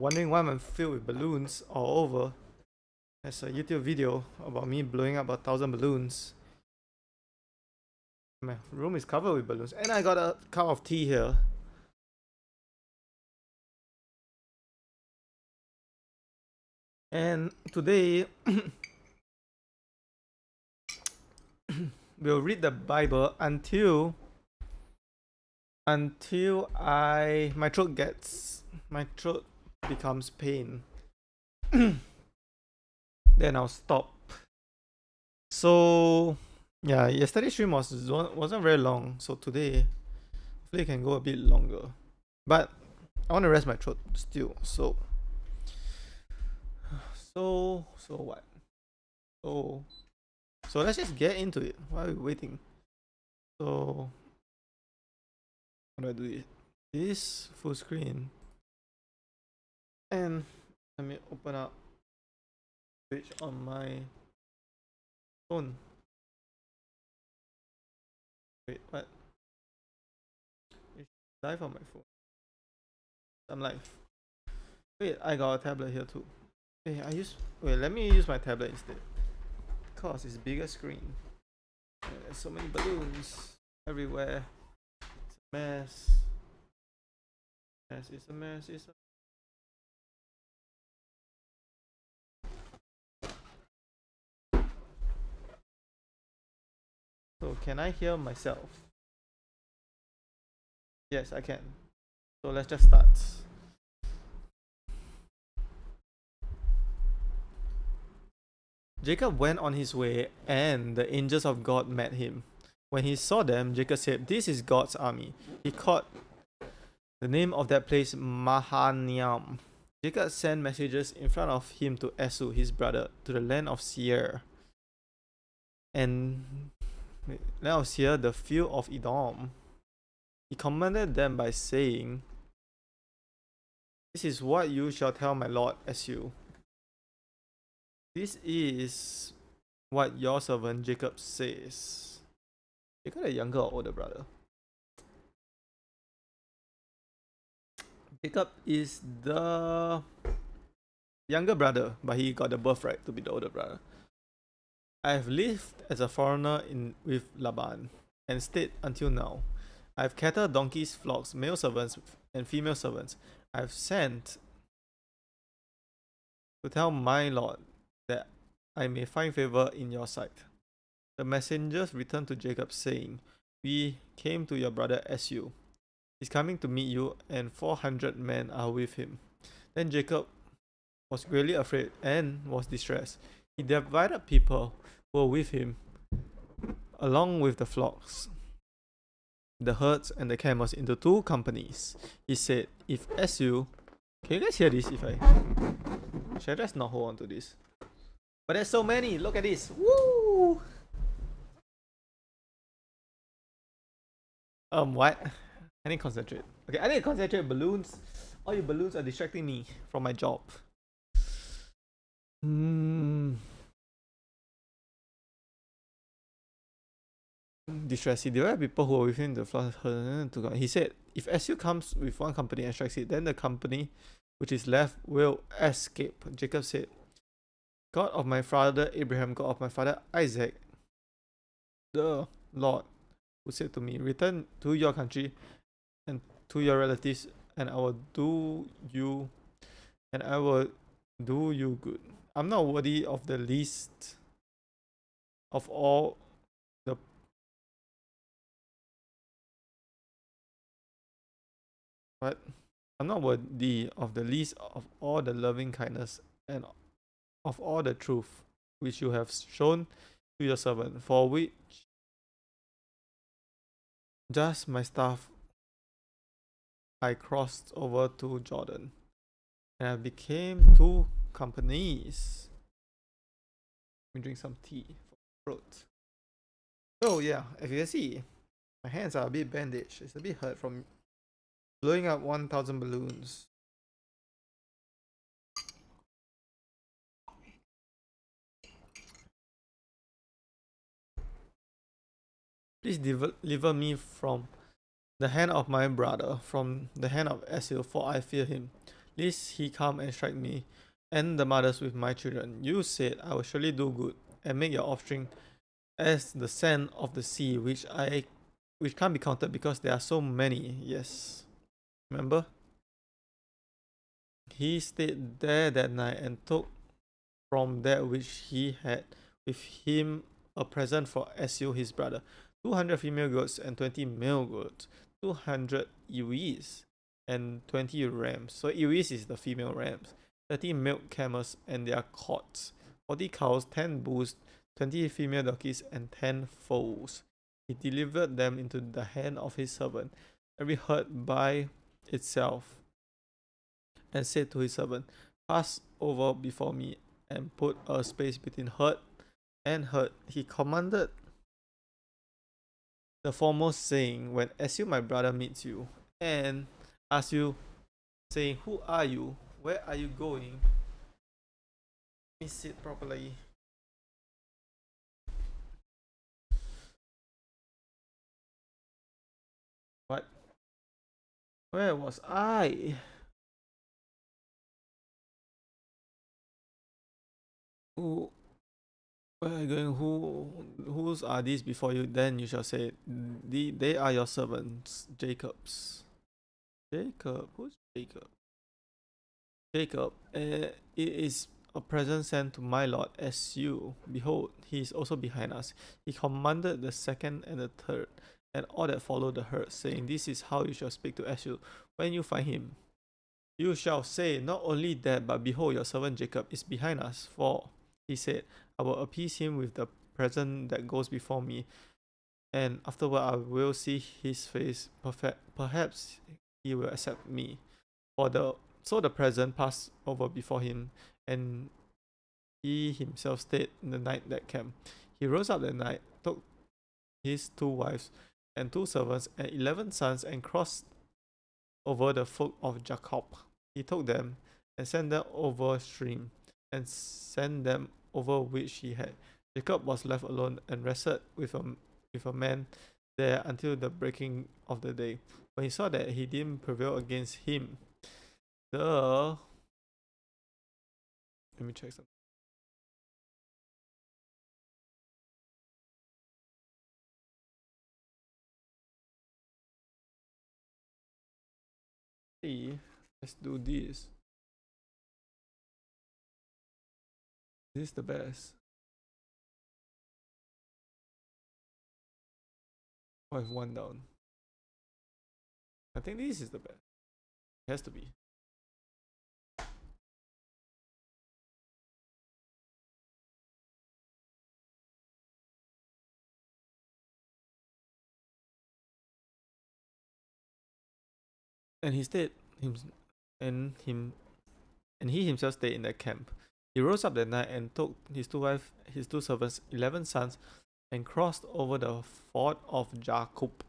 wondering why I'm filled with balloons all over. There's a YouTube video about me blowing up 1,000 balloons. My room is covered with balloons, and I got a cup of tea here. And today we'll read the Bible until my throat becomes pain. Then I'll stop. So yeah, yesterday's stream wasn't very long, so today hopefully it can go a bit longer. But I want to rest my throat still. So what? So let's just get into it. Why are we waiting? So how do I do it? This full screen. And let me open up Twitch on my phone. Wait, what? It's live on my phone. I'm live. Wait, I got a tablet here too. Let me use my tablet instead. Because it's bigger screen. And there's so many balloons everywhere. It's a mess. It's a mess. So can I hear myself? Yes, I can. So let's just start. Jacob went on his way, and the angels of God met him. When he saw them, Jacob said, "This is God's army." He called the name of that place Mahanaim. Jacob sent messengers in front of him to Esau, his brother, to the land of Seir. And land of Seir, the field of Edom. He commanded them by saying, "This is what you shall tell my lord Esau. This is what your servant Jacob says." Jacob a younger or older brother? Jacob is the younger brother, but he got the birthright to be the older brother. "I have lived as a foreigner with Laban and stayed until now. I have cattle, donkeys, flocks, male servants and female servants. I have sent to tell my lord that I may find favor in your sight." The messengers returned to Jacob, saying, "We came to your brother Esau. He's coming to meet you, and 400 men are with him." Then Jacob was greatly afraid and was distressed. He divided people who were with him, along with the flocks, the herds, and the camels, into two companies. He said, "If Esau..." Can you guys hear this? Should I just not hold on to this? But there's so many. Look at this. Woo! What? I need to concentrate. Okay, I need to concentrate. Balloons. All your balloons are distracting me from my job. Distressed. There are people who are within the flock. He said, "If Esau comes with one company and strikes it, then the company which is left will escape." Jacob said, "God of my father Abraham, God of my father Isaac, the Lord who said to me, 'Return to your country and to your relatives, and I will do you good. I'm not worthy of the least of all the..." What? "I'm not worthy of the least of all the loving kindness and of all the truth which you have shown to your servant, for which just my staff I crossed over to Jordan, and I became two companies." Let me drink some tea for throat. So yeah, as you can see, my hands are a bit bandaged. It's a bit hurt from blowing up 1,000 balloons. "Please deliver me from the hand of my brother, from the hand of Esau, for I fear him. Lest he come and strike me, and the mothers with my children. You said, I will surely do good, and make your offspring as the sand of the sea, which can't be counted because there are so many. Yes. Remember? He stayed there that night and took from that which he had with him a present for Esau his brother, 200 female goats and 20 male goats, 200 ewes and 20 rams. So ewes is the female rams, 30 milk camels and their cots, 40 cows, 10 bulls, 20 female donkeys and 10 foals. He delivered them into the hand of his servant, every herd by itself, and said to his servant, Pass over before me and put a space between herd and herd. He commanded the foremost, saying, When Esau my brother meets you and asks you, saying, Who are you? Where are you going? Let me sit properly. What? Where was I? Who? Where are you going? Whose are these before you? Then you shall say, they are your servants, Jacob's. Jacob? Who's Jacob? Jacob, it is a present sent to my lord as you. Behold, he is also behind us. He commanded the second and the third, and all that followed the herd, saying, This is how you shall speak to Esau when you find him. You shall say, Not only that, but behold, your servant Jacob is behind us. For he said, I will appease him with the present that goes before me, and afterward I will see his face. Perhaps he will accept me. So the present passed over before him, and he himself stayed in the night that camp. He rose up that night, took his 2 wives and 2 servants and 11 sons, and crossed over the folk of Jacob. He took them and sent them over stream, and sent them over which he had. Jacob was left alone and rested with a man there until the breaking of the day. When he saw that he didn't prevail against him, let me check something. Let's do this. This is the best. 1 down. I think this is the best. It has to be. And he stayed and he himself stayed in that camp. He rose up that night and took his 2 wives, his 2 servants, 11 sons, and crossed over the ford of Jacob.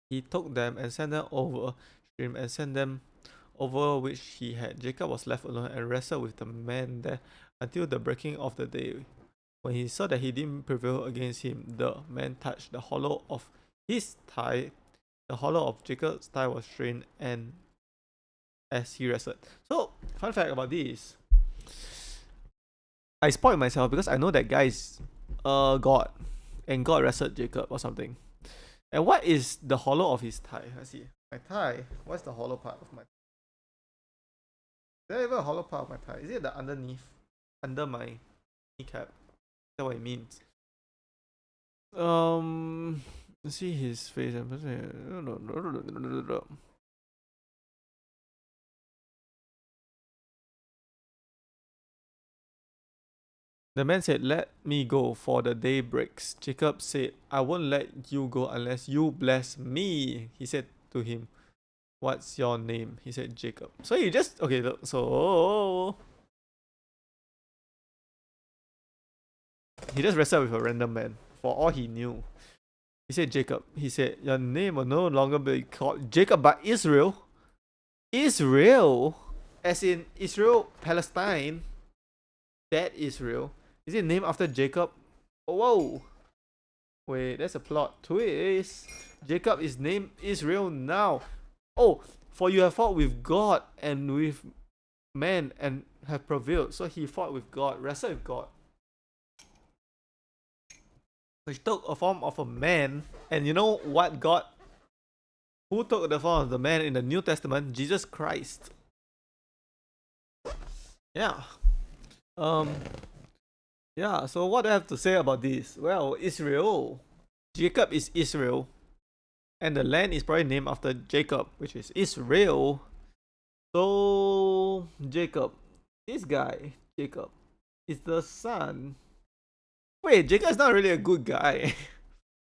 He took them and sent them over stream, and sent them over which he had. Jacob was left alone and wrestled with the man there until the breaking of the day. When he saw that he didn't prevail against him, the man touched the hollow of his thigh. The hollow of Jacob's thigh was strained, and as he wrestled. So, fun fact about this. I spoiled myself because I know that guy is God, and God wrestled Jacob or something. And what is the hollow of his thigh? Let's see. My thigh. What's the hollow part of my thigh? Is there even a hollow part of my thigh? Is it the underneath? Under my kneecap? Is that what it means? Let's see his face. The man said, Let me go, for the day breaks. Jacob said, I won't let you go unless you bless me. He said to him, What's your name? He said, Jacob. So he just, okay, so he just wrestled with a random man for all he knew. He said, Jacob. He said, Your name will no longer be called Jacob, but Israel. Israel? As in Israel, Palestine. That Israel. Is it named after Jacob? Oh, whoa. Wait, there's a plot twist. Jacob is named Israel now. Oh, For you have fought with God and with men and have prevailed. So he fought with God, wrestled with God. So he took a form of a man. And you know what God? Who took the form of the man in the New Testament? Jesus Christ. Yeah. Yeah, so what do I have to say about this? Well, Israel. Jacob is Israel. And the land is probably named after Jacob, which is Israel. So, Jacob. This guy, Jacob, is the son. Wait, Jacob is not really a good guy.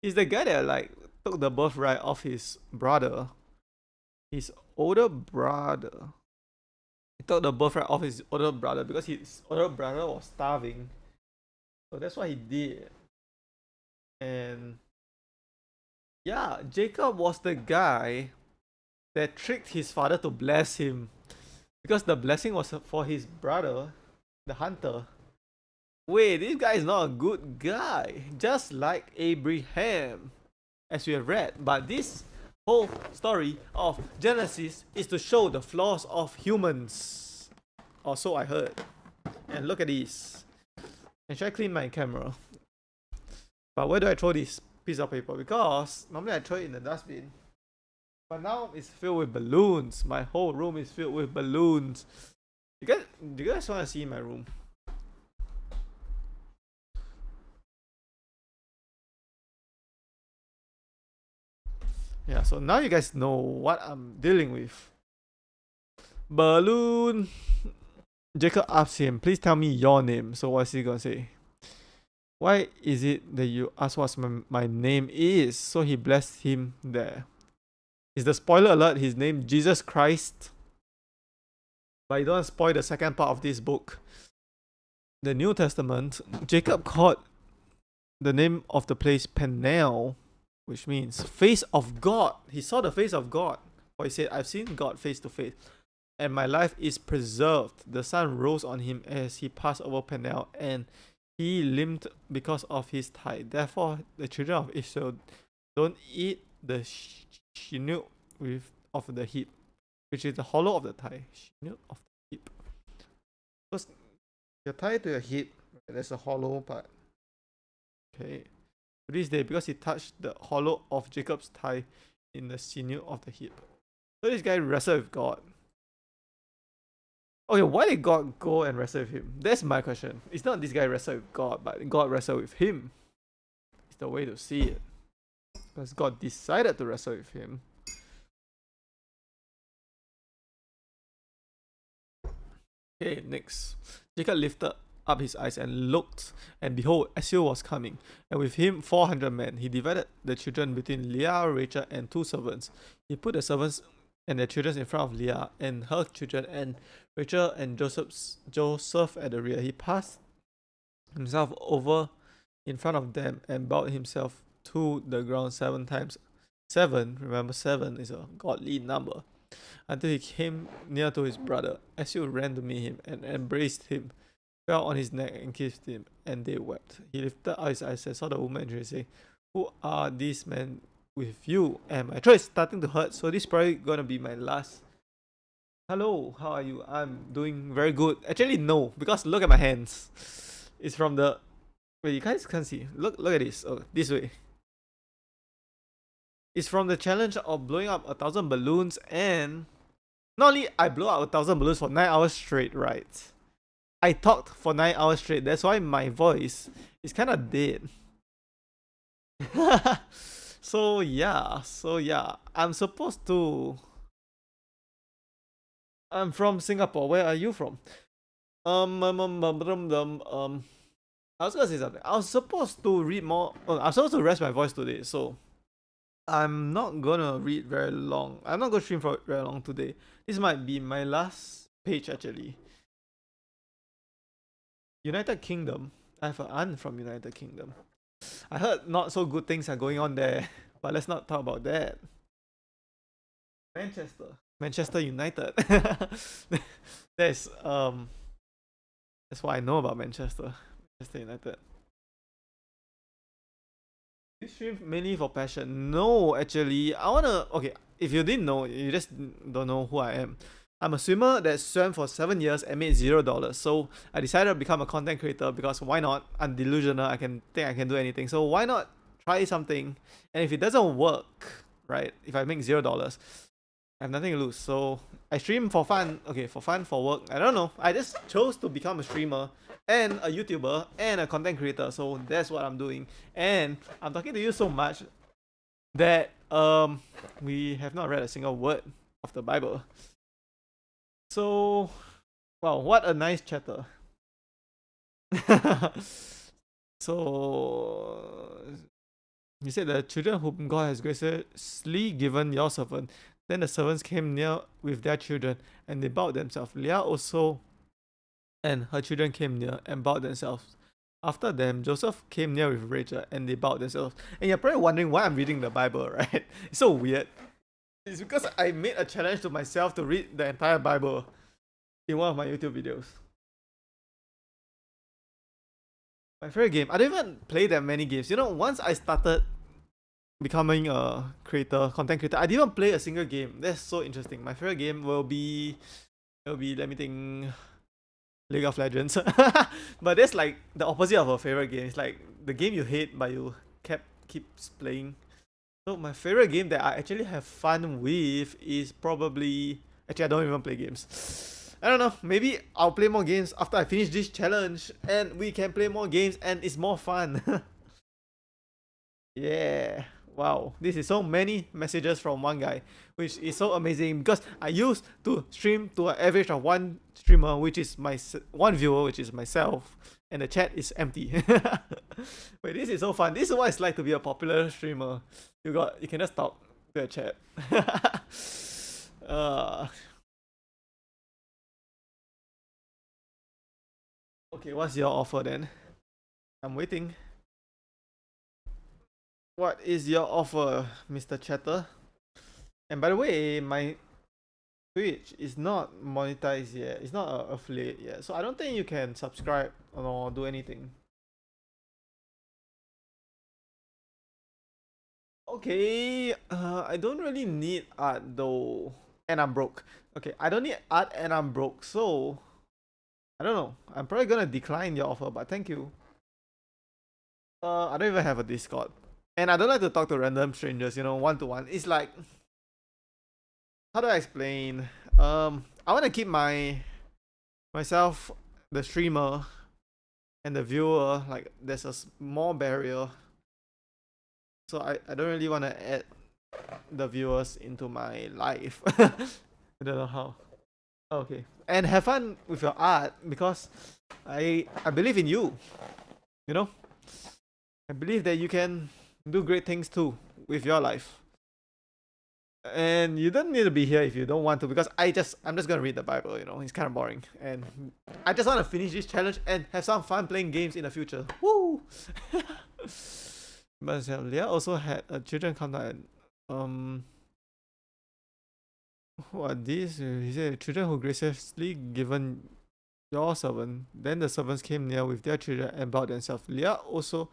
He's the guy that like took the birthright of his brother. His older brother. He took the birthright of his older brother because his older brother was starving. So that's what he did. And yeah, Jacob was the guy that tricked his father to bless him. Because the blessing was for his brother, the hunter. Wait, this guy is not a good guy. Just like Abraham, as we have read. But this whole story of Genesis is to show the flaws of humans. Or so I heard. And look at this. And should I clean my camera? But where do I throw this piece of paper? Because normally I throw it in the dustbin. But now it's filled with balloons. My whole room is filled with balloons. Do you guys want to see my room? Yeah, so now you guys know what I'm dealing with. Balloon. Jacob asks him, please tell me your name. So what's he gonna say? Why is it that you ask what my name is? So he blessed him there. Is the spoiler alert his name Jesus Christ? But you don't spoil the second part of this book. The New Testament, Jacob called the name of the place Peniel, which means face of God. He saw the face of God. For he said, I've seen God face to face, and my life is preserved. The sun rose on him as he passed over Peniel, and he limped because of his thigh. Therefore, the children of Israel don't eat the sinew of the hip, which is the hollow of the thigh. Sinew of the hip. Because you're tied to your hip, there's a hollow part. Okay. To this day, because he touched the hollow of Jacob's thigh in the sinew of the hip. So this guy wrestled with God. Okay, why did God go and wrestle with him? That's my question. It's not this guy wrestled with God, but God wrestled with him. It's the way to see it. Because God decided to wrestle with him. Okay, next. Jacob lifted up his eyes and looked, and behold, Esau was coming, and with him 400 men. He divided the children between Leah, Rachel, and 2 servants. He put the servants and their children in front of Leah and her children, and Rachel and Joseph at the rear. He passed himself over in front of them and bowed himself to the ground 7 times. 7, remember 7 is a godly number. Until he came near to his brother, Esau ran to meet him and embraced him, fell on his neck and kissed him, and they wept. He lifted up his eyes and saw the woman and saying, who are these men with you? And my throat is starting to hurt, so this is probably gonna be my last. Hello, how are you? I'm doing very good. Actually, no, because look at my hands. It's from the. Wait, you guys can't see. Look at this. Oh, this way. It's from the challenge of blowing up 1,000 balloons, and not only I blow up 1,000 balloons for 9 hours straight, right? I talked for 9 hours straight. That's why my voice is kind of dead. So yeah. I'm supposed to. I'm from Singapore. Where are you from? I was gonna say something. I was supposed to read more. I'm supposed to rest my voice today, so I'm not gonna read very long. I'm not gonna stream for very long today. This might be my last page actually. United Kingdom. I have an aunt from United Kingdom. I heard not so good things are going on there, but let's not talk about that. Manchester United. That's what I know about Manchester United. You stream mainly for passion? No, actually, I wanna. Okay, if you didn't know, you just don't know who I am. I'm a swimmer that swam for 7 years and made $0. So I decided to become a content creator because why not? I'm delusional. I can think I can do anything. So why not try something? And if it doesn't work, right? If I make $0, I have nothing to lose. So I stream for fun. Okay, for fun, for work. I don't know. I just chose to become a streamer and a YouTuber and a content creator. So that's what I'm doing. And I'm talking to you so much that we have not read a single word of the Bible. So wow, what a nice chatter. So you said the children whom God has graciously given your servant. Then the servants came near with their children, and they bowed themselves. Leah also and her children came near and bowed themselves. After them, Joseph came near with Rachel, and they bowed themselves. And you're probably wondering why I'm reading the Bible, right? It's so weird. It's because I made a challenge to myself to read the entire Bible in one of my YouTube videos. My favorite game. I don't even play that many games. You know, once I started becoming a creator, content creator, I didn't even play a single game. That's so interesting. My favorite game will be let me think, League of Legends. But that's like the opposite of a favorite game. It's like the game you hate but you keeps playing. So my favorite game that I actually have fun with is probably, actually I don't even play games. I don't know, maybe I'll play more games after I finish this challenge and we can play more games and it's more fun. Yeah. Wow, this is so many messages from one guy, which is so amazing because I used to stream to an average of one streamer, which is one viewer, which is myself, and the chat is empty. Wait, this is so fun. This is what it's like to be a popular streamer. You can just talk to the chat. Okay, what's your offer then? I'm waiting. What is your offer, Mr. Chatter? And by the way, my Twitch is not monetized yet. It's not an affiliate yet. So I don't think you can subscribe or do anything. Okay, I don't really need art though. And I'm broke. Okay, I don't need art and I'm broke. So, I don't know. I'm probably gonna decline your offer, but thank you. I don't even have a Discord. And I don't like to talk to random strangers, one to one. It's like, how do I explain? I want to keep myself, the streamer, and the viewer, like there's a small barrier. So I don't really want to add the viewers into my life. I don't know how. Okay. And have fun with your art because I believe in you. You know? I believe that you can do great things too with your life. And you don't need to be here if you don't want to, because I'm just gonna read the Bible, it's kind of boring. And I just want to finish this challenge and have some fun playing games in the future. Woo! But Leah also had a children come down and who are these? He said, children who graciously given your servant. Then the servants came near with their children and bowed themselves. Leah also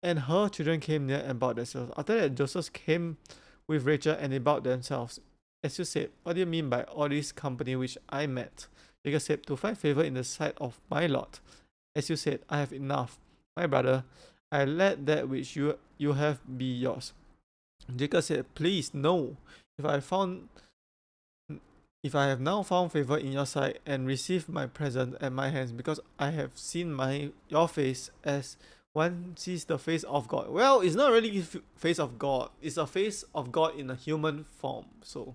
and her children came near and bowed themselves. After that, Joseph came with Rachel and they bowed themselves. As you said, what do you mean by all this company which I met? Jacob said, to find favor in the sight of my Lord. As you said, I have enough. My brother, I let that which you have be yours. Jacob said, please, no. If I have now found favor in your sight and received my present at my hands, because I have seen your face as one sees the face of God. Well, it's not really face of God. It's a face of God in a human form. So,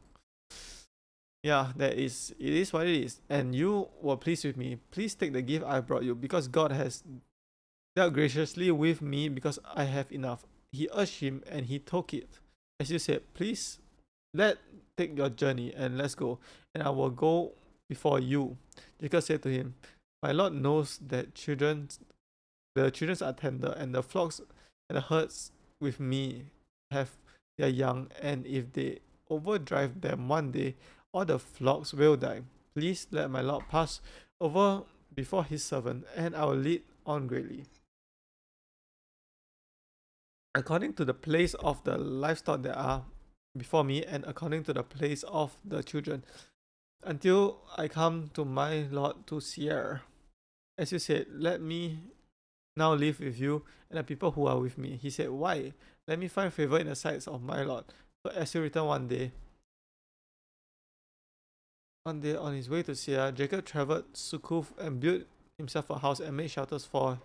yeah, it is what it is. And you were pleased with me. Please take the gift I brought you, because God has dealt graciously with me, because I have enough. He urged him, and he took it. As you said, please take your journey and let's go, and I will go before you. Jacob said to him, my Lord knows that the children are tender, and the flocks and the herds with me have their young, and if they overdrive them one day, all the flocks will die. Please let my Lord pass over before his servant, and I will lead on greatly. according to the place of the livestock that are before me, and according to the place of the children, until I come to my lord to Seir. As you said, let me now live with you and the people who are with me. He said, why? Let me find favor in the sights of my lord. So as he returned one day on his way to Seir, Jacob traveled Succoth and built himself a house and made shelters for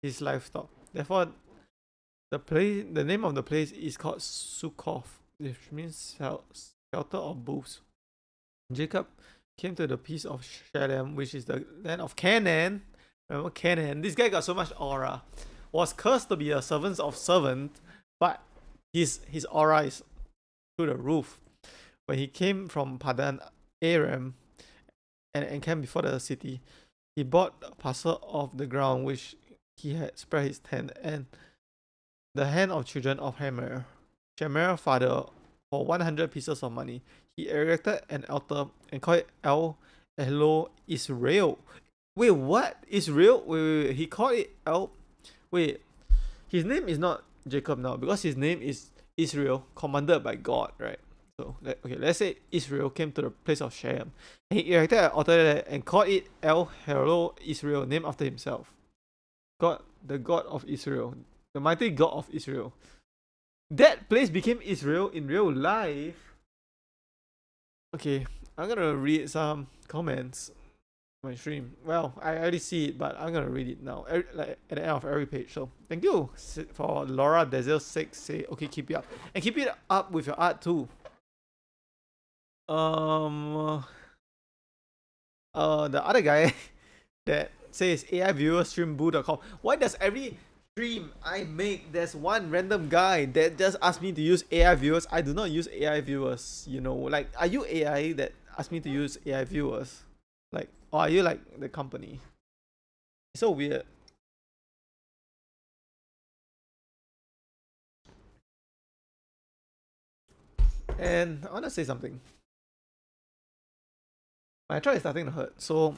his livestock. Therefore, the name of the place is called Succoth, which means shelter of booths. Jacob came to the peace of Shalem, which is the land of Canaan. Remember Canaan? This guy got so much aura. Was cursed to be a servant of servant, but his aura is through the roof. When he came from Padan Aram and encamped before the city, he bought a parcel of the ground which he had spread his tent, and the hand of children of Hamor, Shemer's father, for 100 pieces of money. He erected an altar and called it El Elo Israel. Wait, what? Israel? Wait. He called it El. Wait, his name is not Jacob now because his name is Israel, commanded by God, right? So, okay, let's say Israel came to the place of Shem. And he erected an altar there and called it El Helo Israel, named after himself. God, the God of Israel, the mighty God of Israel. That place became Israel in real life. Okay, I'm gonna read some comments on my stream. Well, I already see it, but I'm gonna read it now. Like at the end of every page. So thank you for Laura Desel 6 say okay, keep it up. And keep it up with your art too. The other guy that says AI viewer streamboo.com. Why does every stream I make, there's one random guy that just asked me to use AI viewers? I do not use AI viewers, you know. Like, are you AI that asked me to use AI viewers? Like, or are you like the company? It's so weird. And I want to say something. My throat is starting to hurt, so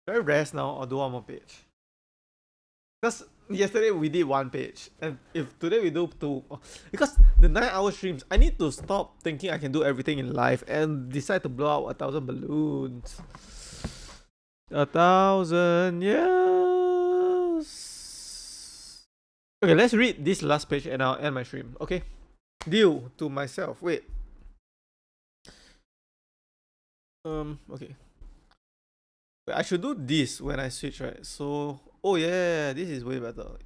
very rest now or do one more page. Because yesterday we did one page, and if today we do two, because the 9-hour streams, I need to stop thinking I can do everything in life and decide to blow out 1,000 balloons. 1,000 years. Okay, let's read this last page and I'll end my stream. Okay, deal to myself. Wait. Okay. Wait, I should do this when I switch, right? So, oh yeah, this is way better. So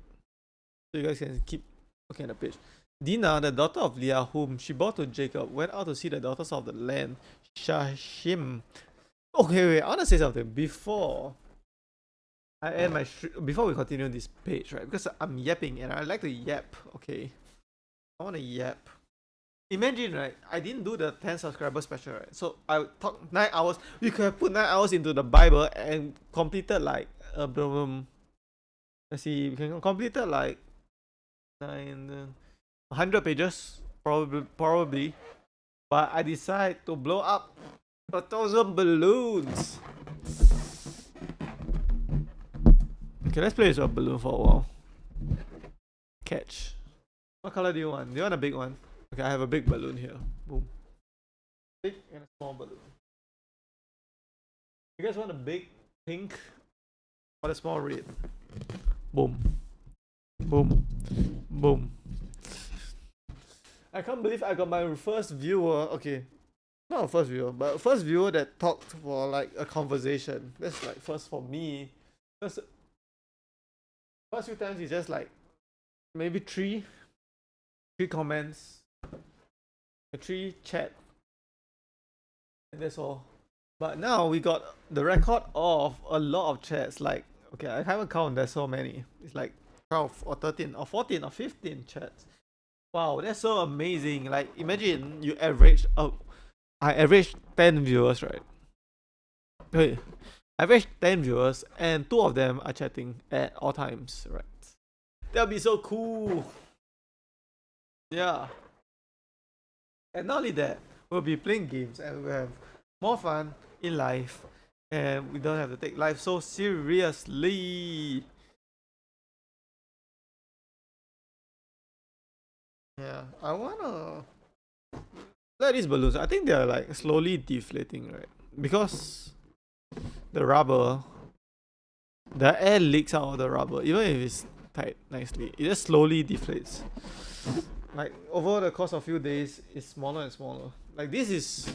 you guys can keep looking at the page. Dinah, the daughter of Leah, whom she bore to Jacob, went out to see the daughters of the land, Shashim. Okay, wait, I want to say something before I end my before we continue this page, right? Because I'm yapping and I like to yap. Okay, I want to yap. Imagine, right? I didn't do the 10 subscriber special, right? So I talked 9 hours. We could have put 9 hours into the Bible and completed like let's see, we can complete like 100 pages, probably. But I decide to blow up 1,000 balloons. Okay, let's play with a balloon for a while. Catch. What color do you want? Do you want a big one? Okay, I have a big balloon here. Boom. Big and a small balloon. You guys want a big pink or a small red? Boom. Boom. Boom. I can't believe I got my first viewer. Okay, not a first viewer, but first viewer that talked for like a conversation. That's like first for me. Because first few times it's just like maybe three comments, 3 chat, and that's all. But now we got the record of a lot of chats. Like, okay, I haven't counted. There's so many. It's like 12 or 13 or 14 or 15 chats. Wow, that's so amazing. Like, imagine you average. Oh, I averaged 10 viewers, right? Wait, I averaged 10 viewers, and 2 of them are chatting at all times, right? That'll be so cool. Yeah. And not only that, we'll be playing games and we'll have more fun in life, and we don't have to take life so seriously. Yeah, I wanna let these balloons. I think they're like slowly deflating, right? Because the rubber, the air leaks out of the rubber, even if it's tight nicely. It just slowly deflates. Like over the course of few days, it's smaller and smaller. Like this is,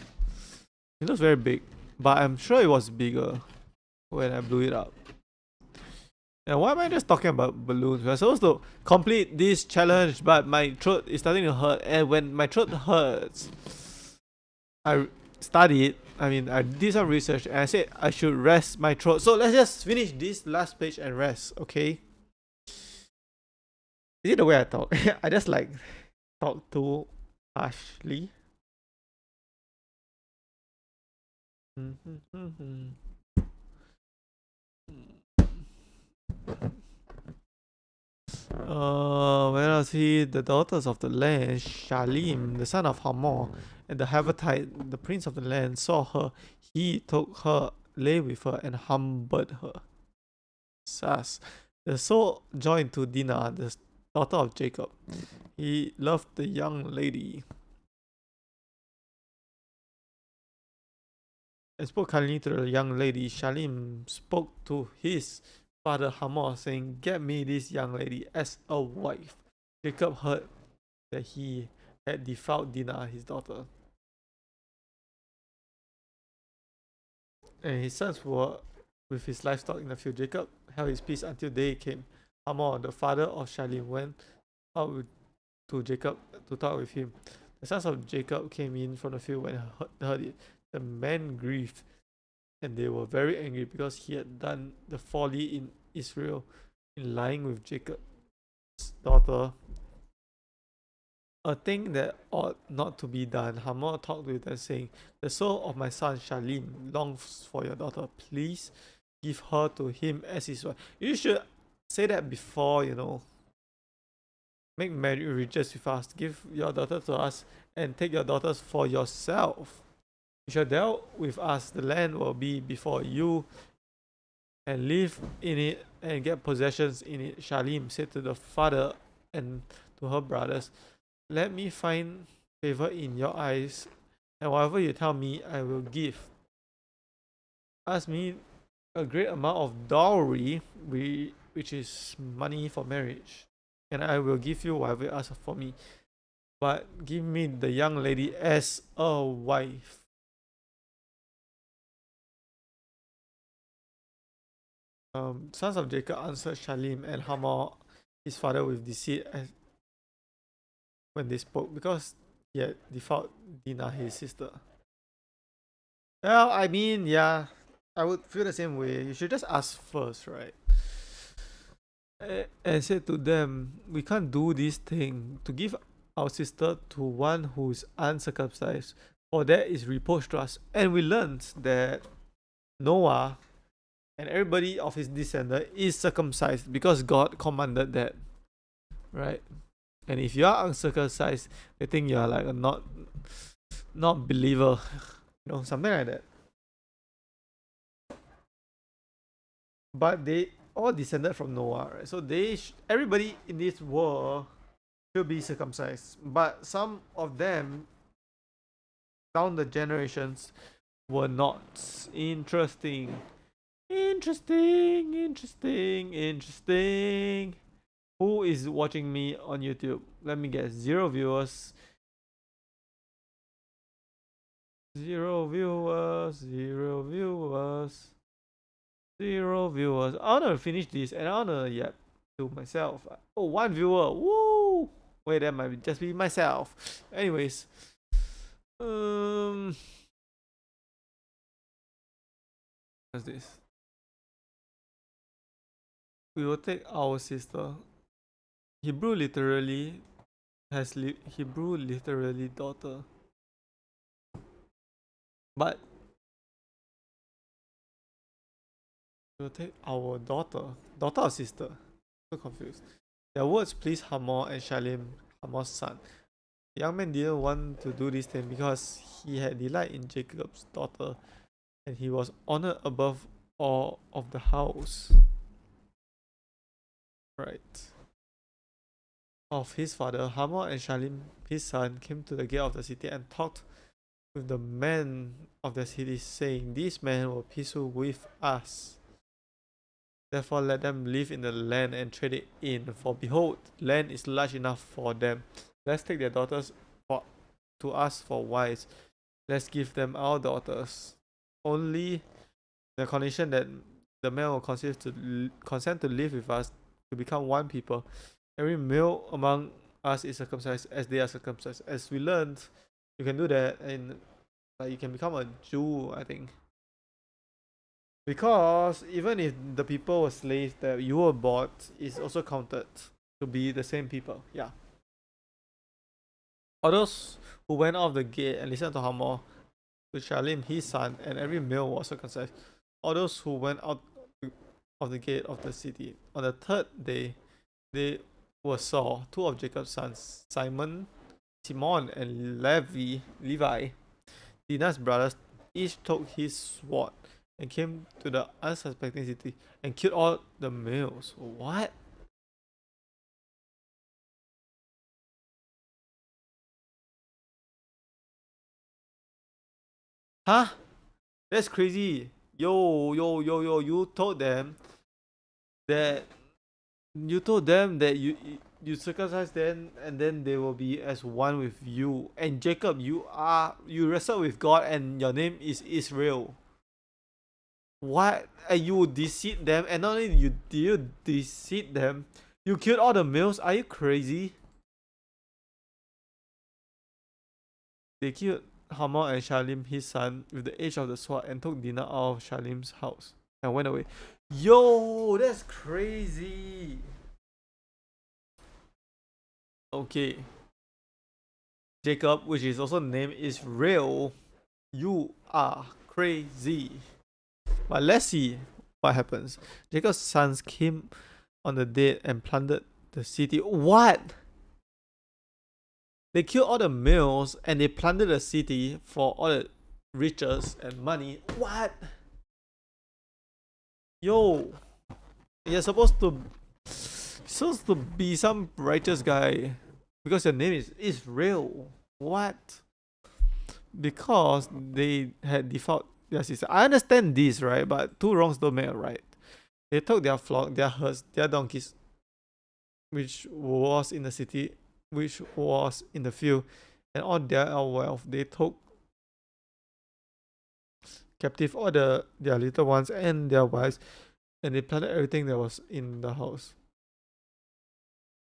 it looks very big, but I'm sure it was bigger when I blew it up. And why am I just talking about balloons? We're supposed to complete this challenge, but my throat is starting to hurt. And when my throat hurts, I studied. I mean, I did some research, and I said I should rest my throat. So let's just finish this last page and rest, okay? Is it the way I talk? I just like talk too harshly. Where was he? The daughters of the land, Shalim, the son of Hamor, and the Habitate, the prince of the land, saw her. He took her, lay with her, and humbled her. Sas. The soul joined to Dinah, the daughter of Jacob. He loved the young lady and spoke kindly to the young lady. Shalim spoke to his father Hamor, saying, "Get me this young lady as a wife." Jacob heard that he had defiled Dinah, his daughter, and his sons were with his livestock in the field. Jacob held his peace until day came. Hamor, the father of Shalim, went out to Jacob to talk with him. The sons of Jacob came in from the field when heard it. The men grieved, and they were very angry because he had done the folly in Israel in lying with Jacob's daughter, a thing that ought not to be done. Hamor talked with them, saying, "The soul of my son Shalim longs for your daughter. Please give her to him as his wife." You should say that before, make marriages with us. Give your daughter to us and take your daughters for yourself. You shall deal with us. The land will be before you, and live in it and get possessions in it. Shalim said to the father and to her brothers, "Let me find favor in your eyes, and whatever you tell me, I will give. Ask me a great amount of dowry, which is money for marriage, and I will give you whatever you ask for me. But give me the young lady as a wife." Sons of Jacob answered Shalim and Hamor, his father, with deceit when they spoke, because he had defiled Dinah, his sister. Well, I mean, yeah, I would feel the same way. You should just ask first, right? And said to them, "We can't do this thing to give our sister to one who is uncircumcised, for that is reproach to us." And we learned that Noah and everybody of his descendant is circumcised because God commanded that, right? And if you are uncircumcised, they think you are like a not believer, something like that. But they all descended from Noah, right? So everybody in this world should be circumcised. But some of them down the generations were not. Interesting. Who is watching me on YouTube? Let me guess. 0 viewers. 0 viewers. 0 viewers. 0 viewers. I wanna finish this and I wanna to myself. Oh, 1 viewer. Woo! Wait, that might just be myself. Anyways. What's this? We will take our sister. Hebrew literally Hebrew literally daughter. But we will take our daughter or sister. So confused. Their words pleased Hamor and Shalim, Hamor's son. The young man didn't want to do this thing because he had delight in Jacob's daughter, and he was honored above all of the house. Right. of his father, Hamor and Shalim, his son, came to the gate of the city and talked with the men of the city, saying, "These men were peaceful with us. Therefore let them live in the land and trade it in, for behold, land is large enough for them. Let's take their daughters to us for wives. Let's give them our daughters. Only the condition that the men will consent to live with us, to become one people. Every male among us is circumcised as they are circumcised." As we learned, you can do that, and like you can become a Jew, I think. Because even if the people were slaves that you were bought, is also counted to be the same people. Yeah. All those who went out of the gate and listened to Hamor, to Shalim his son, and every male was circumcised. All those who went out of the gate of the city. On the third day, they saw two of Jacob's sons, Simon and Levi, Dinah's brothers. Each took his sword and came to the unsuspecting city and killed all the males. What? Huh? That's crazy. Yo, you told them that you circumcise them, and then they will be as one with you. And Jacob, you wrestle with God, and your name is Israel. What? And you deceive them, and not only you deceive them, you killed all the males. Are you crazy? They killed Hamor and Shalim his son with the edge of the sword, and took Dinah out of Shalim's house and went away. Yo, that's crazy. Okay. Jacob, which is also named Israel, you are crazy. But let's see what happens. Jacob's sons came on the day and plundered the city. What? They killed all the males and they plundered the city for all the riches and money. What? Yo, you're supposed to be some righteous guy because your name is Israel. What? Because they had defiled their sister. I understand this, right? But two wrongs don't make a right. They took their flock, their herds, their donkeys, which was in the city, which was in the field, and all their wealth. They took captive all their little ones and their wives, and they plundered everything that was in the house.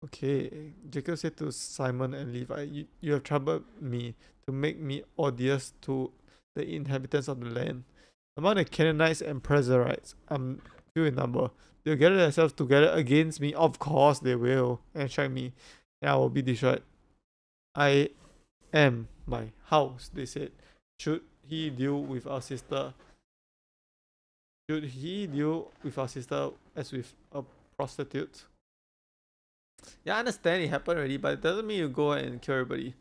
Okay, Jacob said to Simon and Levi, you have troubled me to make me odious to the inhabitants of the land. Among the Canaanites and Perizzites, I'm few in number. They'll gather themselves together against me. Of course they will, and strike me, and I will be destroyed. I am my house, they said. Should he deal with our sister? Should he deal with our sister as with a prostitute? Yeah, I understand it happened already, but it doesn't mean you go and kill everybody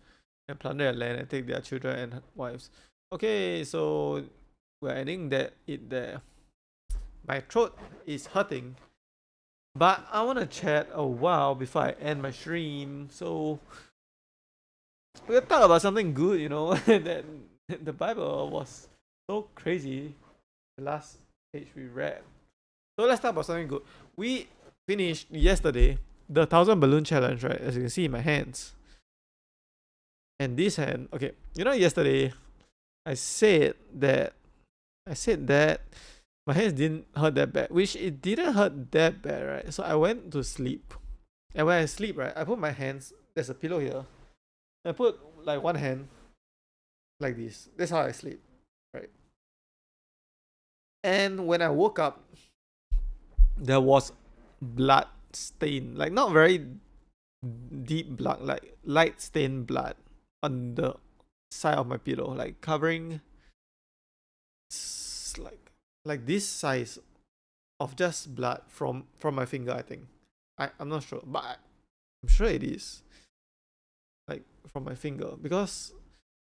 and plunder their land and take their children and wives. Okay, so we're ending it there. My throat is hurting, but I want to chat a while before I end my stream. So we'll talk about something good, that the Bible was so crazy. The last page we read. So let's talk about something good. We finished yesterday the 1,000 balloon challenge, right? As you can see in my hands. And this hand, okay, yesterday I said that my hands didn't hurt that bad, which it didn't hurt that bad, right? So I went to sleep. And when I sleep, right, I put my hands, there's a pillow here. I put like one hand like this. That's how I sleep, right? And when I woke up, there was blood stain, like not very deep blood, like light stained blood on the side of my pillow, like covering like this size of just blood from my finger. I think I'm not sure, but I'm sure it is like from my finger, because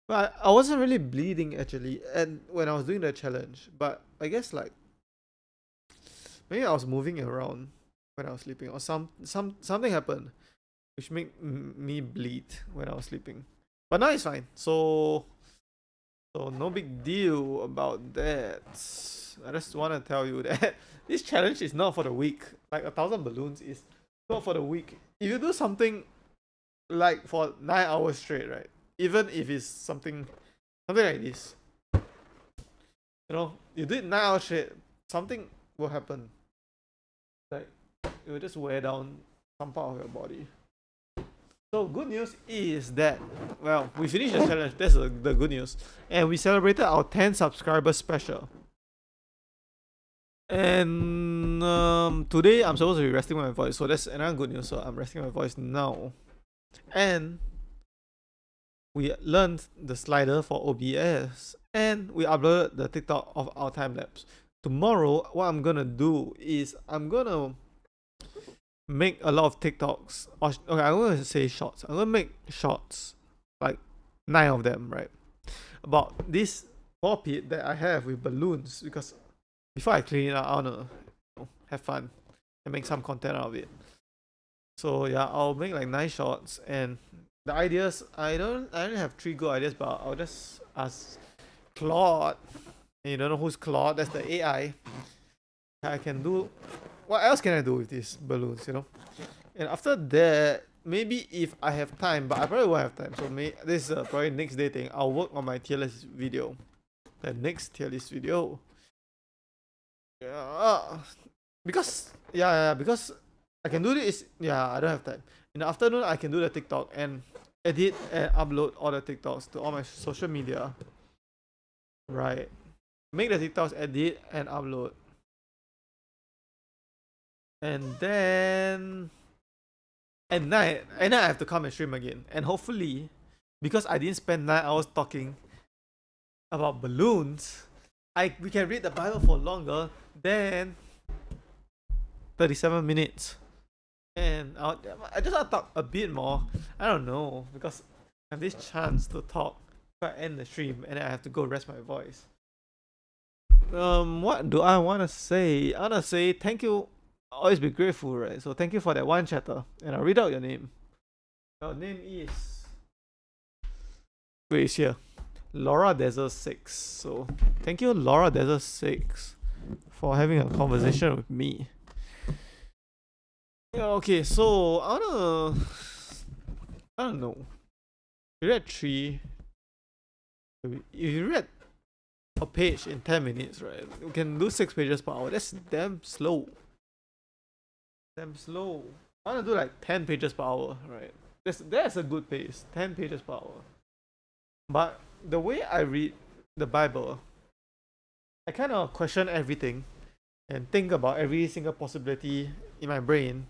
but I wasn't really bleeding actually, and when I was doing the challenge, but I guess like maybe I was moving around when I was sleeping, or something happened which made me bleed when I was sleeping. But now it's fine. So no big deal about that. I just want to tell you that this challenge is not for the weak. Like 1,000 balloons is not for the weak. If you do something like for 9 hours straight, right? Even if it's something like this, you know, you do it 9 hours straight, something will happen. Like it will just wear down some part of your body. So good news is that, well, we finished the challenge. That's the good news, and we celebrated our 10 subscribers special. And today I'm supposed to be resting my voice, so that's another good news. So I'm resting my voice now, and we learned the slider for OBS, and we uploaded the TikTok of our time lapse. Tomorrow, what I'm gonna do is I'm gonna make a lot of TikToks. Okay, I'm gonna say shorts. I'm gonna make shorts, like 9 of them, right? About this ball pit that I have with balloons, because before I clean it out, I wanna have fun and make some content out of it. So yeah, I'll make like 9 shorts, and the ideas I don't have 3 good ideas, but I'll just ask Claude. And you don't know who's Claude? That's the AI. I can do. What else can I do with these balloons? You know. And after that, maybe if I have time, but I probably won't have time. So this is probably next day thing. I'll work on my tier list video. The next tier list video. Yeah. Because because I can do this. Yeah, I don't have time. In the afternoon, I can do the TikTok and edit and upload all the TikToks to all my social media. Right. Make the TikToks, edit and upload. And then at night I have to come and stream again. And hopefully, because I didn't spend 9 hours talking about balloons, we can read the Bible for longer than 37 minutes. And I just want to talk a bit more. I don't know, because I have this chance to talk if I end the stream and then I have to go rest my voice. What do I want to say? I want to say thank you. Always be grateful, right? So thank you for that one chatter, and I'll read out your name. Your name is, wait, it's here, Laura Desert 6. So thank you, Laura Desert 6, for having a conversation with me. Yeah, okay, so I don't know. You read 3. If you read a page in 10 minutes, right? You can do 6 pages per hour. That's damn slow. Damn slow. I want to do like 10 pages per hour, right? That's a good pace. 10 pages per hour. But the way I read the Bible, I kind of question everything and think about every single possibility in my brain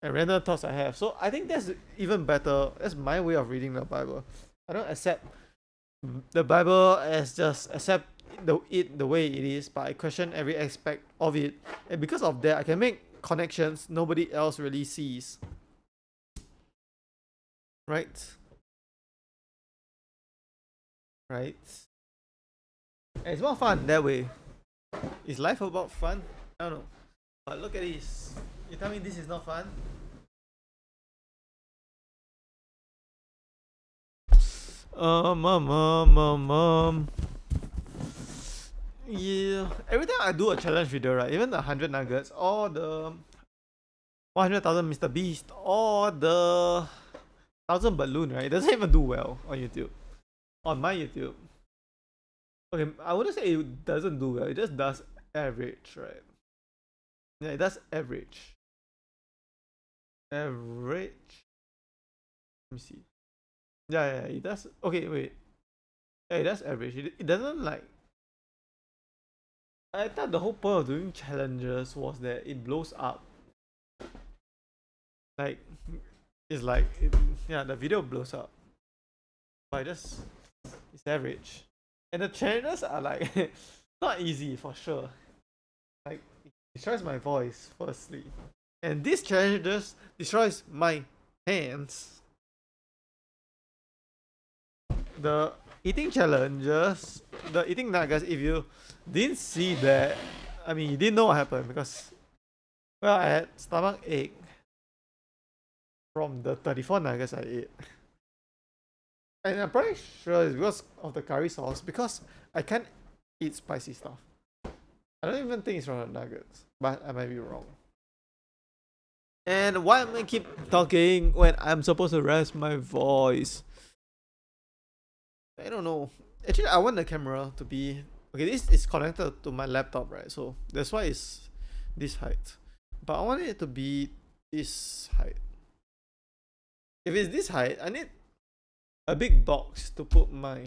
and random thoughts I have. So I think that's even better. That's my way of reading the Bible. I don't accept the Bible as just accept the way it is, but I question every aspect of it, and because of that, I can make connections nobody else really sees. Right? Right? And it's more fun that way. Is life about fun? I don't know. But look at this. You tell me this is not fun? Yeah, every time I do a challenge video, right, even the 100 nuggets or the 100,000 Mr. Beast or the 1,000 balloon, right, it doesn't even do well on YouTube. On my YouTube. Okay, I wouldn't say it doesn't do well, it just does average, right? Yeah, it does average. Average. Let me see. Yeah, it does. Okay, wait. Yeah, it does average. It doesn't like. I thought the whole point of doing challenges was that it blows up. Like, it's like, yeah, the video blows up. But it's average. And the challenges are like, not easy for sure. Like, it destroys my voice, firstly. And this challenge just destroys my hands. The eating challenges, the eating nuggets, if you didn't see that, I mean, you didn't know what happened because, well, I had stomach ache. from the 34 nuggets I ate. And I'm pretty sure it's because of the curry sauce, because I can't eat spicy stuff. I don't even think it's from the nuggets, but I might be wrong. And why am I keep talking when I'm supposed to rest my voice? I don't know. Actually, I want the camera to be okay. This is connected to my laptop, right? So that's why it's this height. But I want it to be this height. If it's this height, I need a big box to put my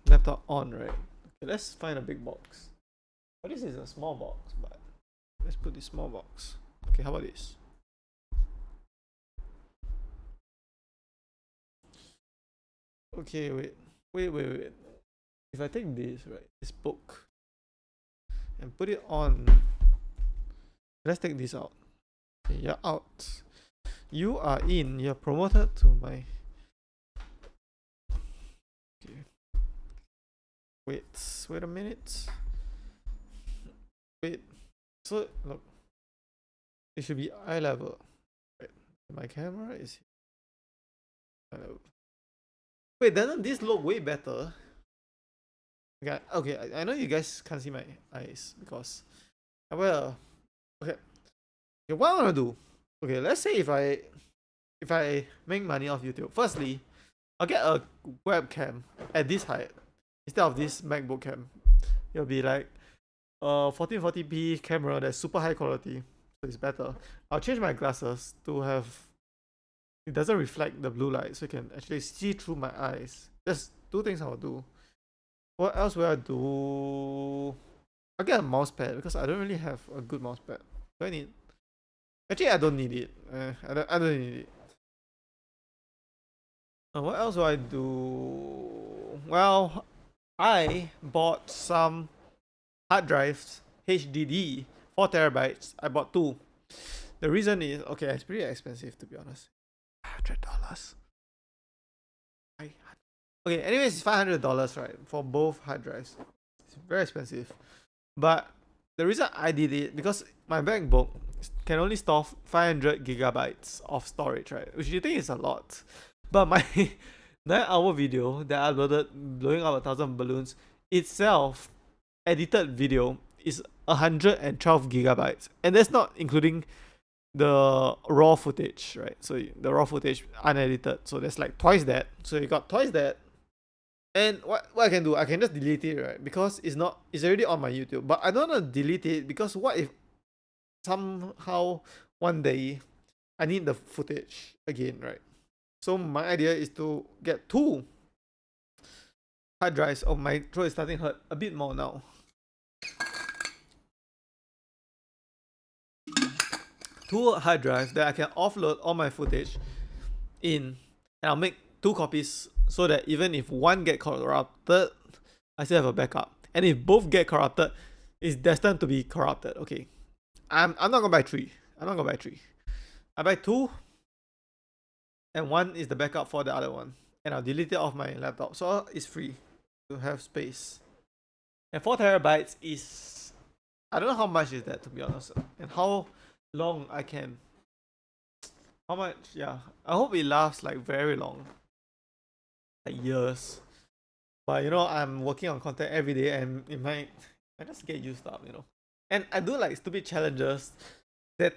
laptop on, right? Okay, let's find a big box. Oh, this is a small box, but let's put this small box. Okay, how about this? Okay, wait. If I take this, right, this book, and put it on. Let's take this out. Okay, you're out. You are in. You're promoted to my. Okay. Wait a minute. Wait. So look, it should be eye level. Right. My camera is eye level. Wait, doesn't this look way better? Okay, I know you guys can't see my eyes because, well, okay, what I wanna do? Okay, let's say if I make money off YouTube. Firstly, I'll get a webcam at this height instead of this MacBook cam. It'll be like 1440p camera that's super high quality, so it's better. I'll change my glasses to have it doesn't reflect the blue light, so you can actually see through my eyes. There's two things I'll do. What else will I do? I'll get a mouse pad because I don't really have a good mouse pad. Do I need? Actually, I don't need it. I don't need it. What else do I do? Well, I bought some hard drives, HDD, 4 terabytes. I bought two. The reason is, okay, it's pretty expensive to be honest. $500. Okay, anyways, it's $500, right, for both hard drives. It's very expensive. But the reason I did it, because my MacBook can only store 500 gigabytes of storage, right? Which you think is a lot. But my 9-hour video that I uploaded blowing up 1,000 balloons itself, edited video, is 112 gigabytes. And that's not including the raw footage, right? So the raw footage unedited. So that's like twice that. So you got twice that. And what I can do, I can just delete it, right? Because it's already on my YouTube. But I don't want to delete it because what if somehow one day I need the footage again, right? So my idea is to get two hard drives. Oh, my throat is starting to hurt a bit more now. Two hard drives that I can offload all my footage in, and I'll make two copies so that even if one get corrupted, I still have a backup. And if both get corrupted, it's destined to be corrupted. Okay, I'm not gonna buy three. I buy two, and one is the backup for the other one, and I'll delete it off my laptop, so it's free to have space. And 4 terabytes is, I don't know how much is that to be honest, and how long I can. How much? Yeah, I hope it lasts like very long, like years. But I'm working on content every day, and it might I just get used up. And I do like stupid challenges that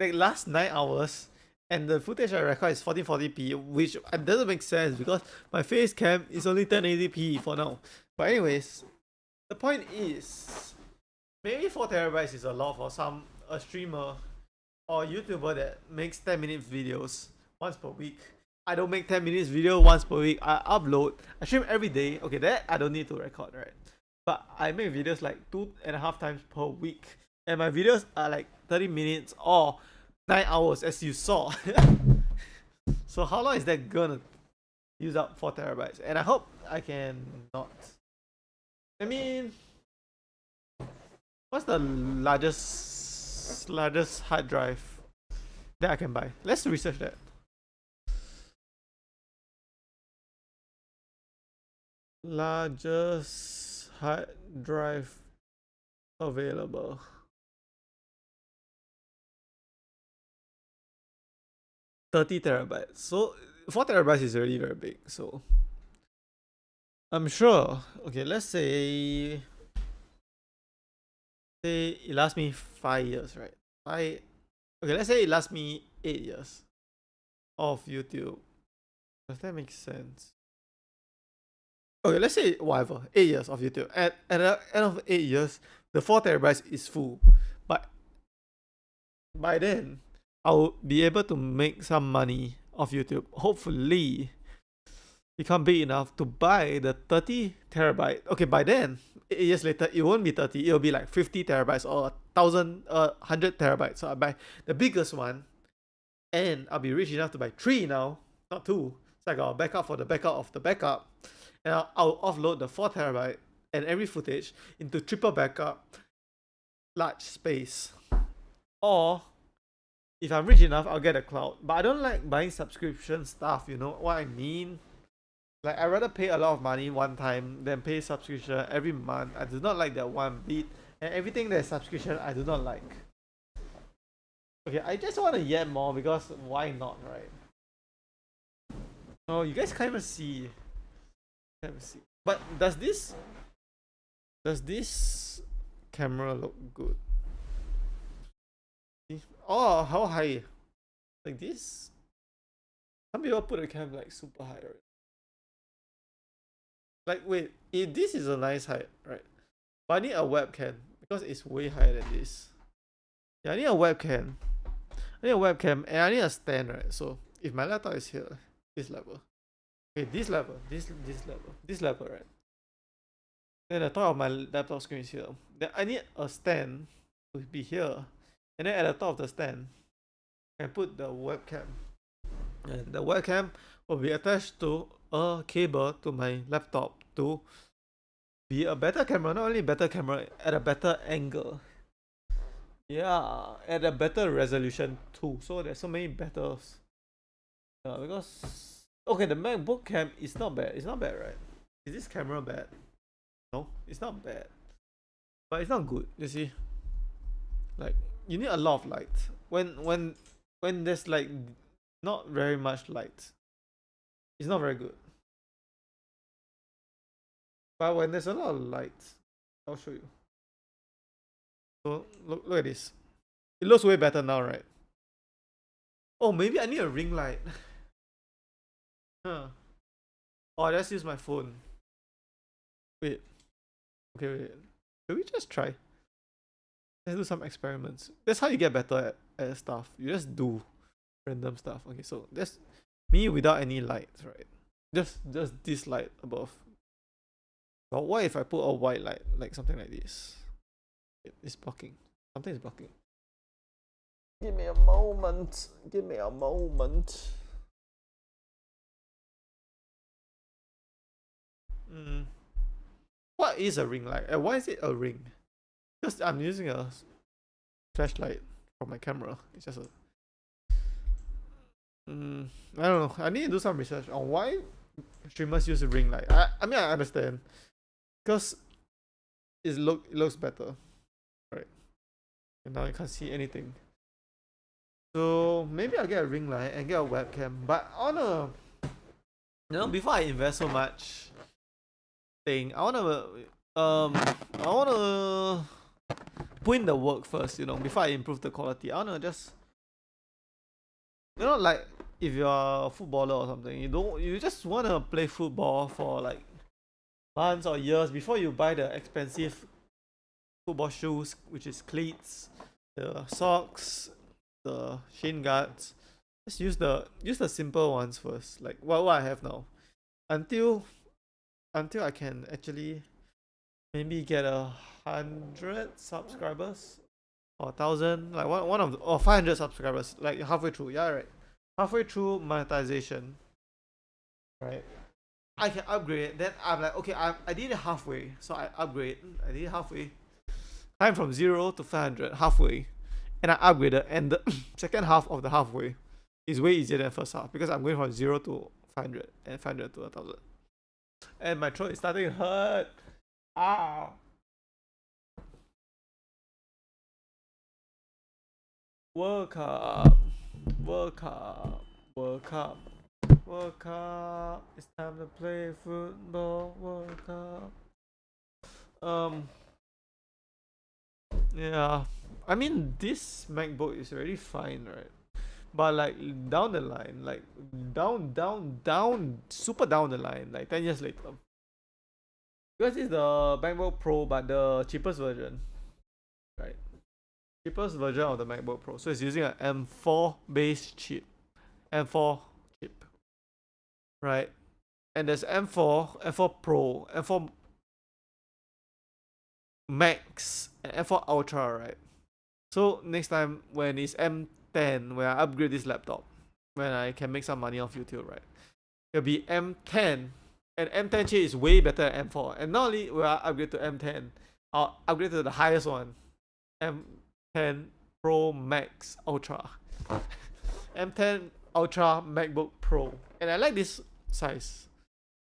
like last 9 hours, and the footage I record is 1440p, which doesn't make sense because my face cam is only 1080p for now. But anyways, the point is, maybe 4 terabytes is a lot for a streamer or YouTuber that makes 10-minute videos once per week. I don't make 10 minutes video once per week. I upload. I stream every day. Okay, that I don't need to record, right? But I make videos like 2.5 times per week. And my videos are like 30 minutes or 9 hours, as you saw. So how long is that gonna use up 4 terabytes? And I hope I can not. I mean, what's the largest hard drive that I can buy? Let's research that. Largest hard drive available. 30 terabytes. So 4 terabytes is already very big. So I'm sure. Okay, let's say it lasts me 5 years, right? Okay, let's say it lasts me 8 years of YouTube. Does that make sense? Okay, let's say whatever, 8 years of YouTube. At the end of 8 years, the 4 terabytes is full. But by then, I'll be able to make some money off YouTube. Hopefully, become big enough to buy the 30 terabyte. Okay, by then, 8 years later, it won't be 30, it'll be like 50 terabytes or 100 terabytes. So I buy the biggest one, and I'll be rich enough to buy 3 now, not 2. So I got a backup for the backup of the backup. And I'll offload the 4 terabyte and every footage into triple backup, large space. Or if I'm rich enough, I'll get a cloud. But I don't like buying subscription stuff, you know what I mean? Like, I'd rather pay a lot of money one time than pay subscription every month. I do not like that one bit. And everything that's subscription, I do not like. Okay, I just want to yet more because why not, right? Oh, you guys can't even see. Can't even see. But does this camera look good? Oh, how high? Like this? Some people put the cam like super high, right? Like, wait, if this is a nice height, right? But I need a webcam because it's way higher than this. Yeah, I need a webcam. And I need a stand, right? So if my laptop is here, this level. Okay, this level, this level, right? Then the top of my laptop screen is here. Then I need a stand to be here. And then at the top of the stand, I put the webcam. And the webcam will be attached to a cable to my laptop to be a better camera. Not only better camera, at a better angle. Yeah, at a better resolution too. So there's so many battles. Because okay, the MacBook cam is not bad. It's not bad, right? Is this camera bad? No, it's not bad. But it's not good, you see. Like, you need a lot of light. When there's like not very much light, it's not very good. But when there's a lot of light, I'll show you. So look at this. It looks way better now, right? Oh, maybe I need a ring light. Huh. Oh, let's use my phone. Wait. Okay, wait. Should we just try? Let's do some experiments. That's how you get better at stuff. You just do random stuff. Okay, so that's me without any lights, right? Just this light above. But what if I put a white light, like something like this? It's blocking. Something is blocking. Give me a moment. Give me a moment. What is a ring light? And why is it a ring? Because I'm using a flashlight from my camera. It's just a. I don't know. I need to do some research on why streamers use a ring light. I mean, I understand. Because it looks better. Right. And now you can't see anything. So maybe I'll get a ring light and get a webcam. But I wanna, before I invest so much thing, I wanna put in the work first, before I improve the quality. I wanna just, like if you're a footballer or something, you just wanna play football for like months or years before you buy the expensive football shoes, which is cleats, the socks, the shin guards. Just use the simple ones first, like what I have now, until I can actually maybe get 100 subscribers or 1,000, like one of or 500 subscribers, like halfway through. Yeah, right. Halfway through monetization, right? I can upgrade. Then I'm like, okay, I did it halfway, so I upgrade. I did it halfway. I'm from 0 to 500 halfway, and I upgraded. And the second half of the halfway is way easier than first half because I'm going from 0 to 500 and 500 to 1,000. And my throat is starting to hurt. Ah. World Cup. World Cup. World Cup. It's time to play football. World Cup. Yeah. I mean, this MacBook is already fine, right? But like down the line, like down, super down the line, like 10 years later. Because it's the MacBook Pro, but the cheapest version, right? Cheapest version of the MacBook Pro. So it's using an M4 base chip. M4 chip. Right? And there's M4, M4 Pro, M4 Max, and M4 Ultra, right? So next time when it's M10, when I upgrade this laptop, when I can make some money off YouTube, right? It'll be M10, and M10 chip is way better than M4. And not only will I upgrade to M10, I'll upgrade to the highest one, M10 Pro Max Ultra. M10 Ultra MacBook Pro. And I like this size,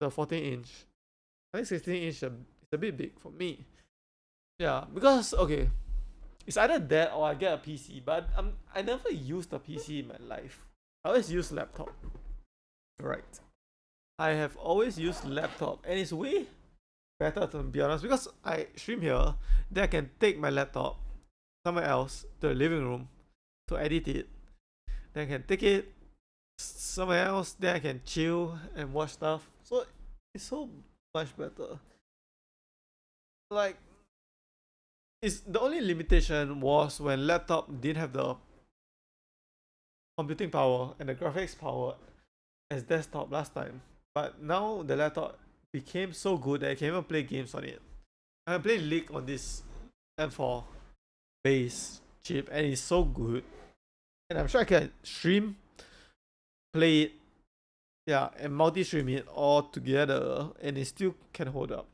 the 14-inch. I think 16-inch is a bit big for me. Yeah, because, okay, it's either that or I get a PC, but I never used a PC in my life. I always use laptop. Right. I have always used laptop, and it's way better, to be honest, because I stream here, then I can take my laptop somewhere else to the living room to edit it. Then I can take it somewhere else, then I can chill and watch stuff. So it's so much better. Like, it's the only limitation was when laptop didn't have the computing power and the graphics power as desktop last time. But now the laptop became so good that I can even play games on it. I can play League on this M4 base chip, and it's so good. And I'm sure I can stream, play it, yeah, and multi-stream it all together, and it still can hold up.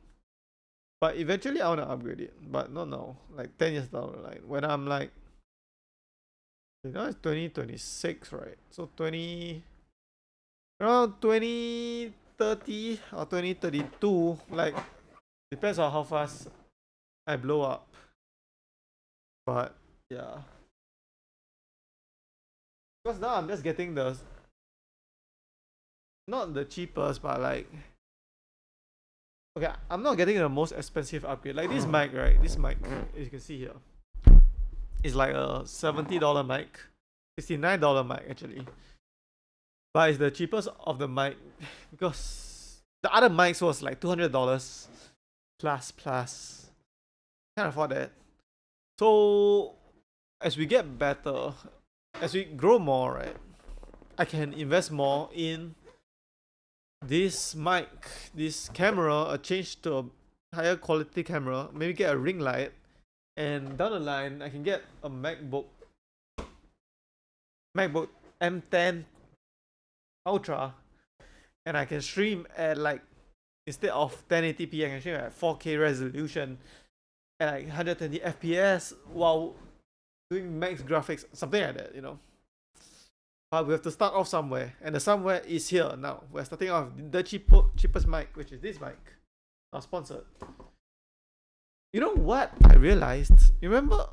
But eventually I want to upgrade it, but not now, like 10 years down the line, when I'm like, now it's 2026, right? So around 2030 or 2032, like, depends on how fast I blow up. But yeah, because now I'm just getting not the cheapest, but like, okay, I'm not getting the most expensive upgrade. Like this mic, right? This mic, as you can see here, is like a $70 mic, $69 mic actually. But it's the cheapest of the mic because the other mics was like $200 plus. Can't afford that. So as we get better, as we grow more, right, I can invest more in this mic, this camera, change to a higher quality camera, maybe get a ring light, and down the line I can get a MacBook M10 Ultra, and I can stream at like, instead of 1080p, I can stream at 4K resolution at like 120 FPS while doing max graphics, something like that, you know. But we have to start off somewhere, and the somewhere is here now. We're starting off the cheapest mic, which is this mic, not sponsored. You know what I realized? You remember?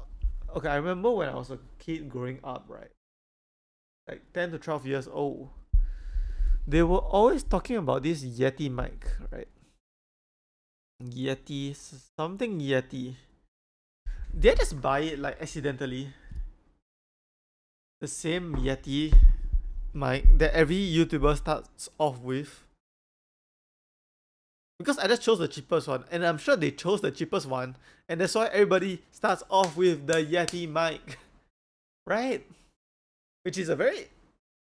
Okay, I remember when I was a kid growing up, right? Like 10 to 12 years old. They were always talking about this Yeti mic, right? Yeti, something Yeti. Did I just buy it like accidentally? The same Yeti mic that every YouTuber starts off with? Because I just chose the cheapest one, and I'm sure they chose the cheapest one, and that's why everybody starts off with the Yeti mic, right? Which is a very,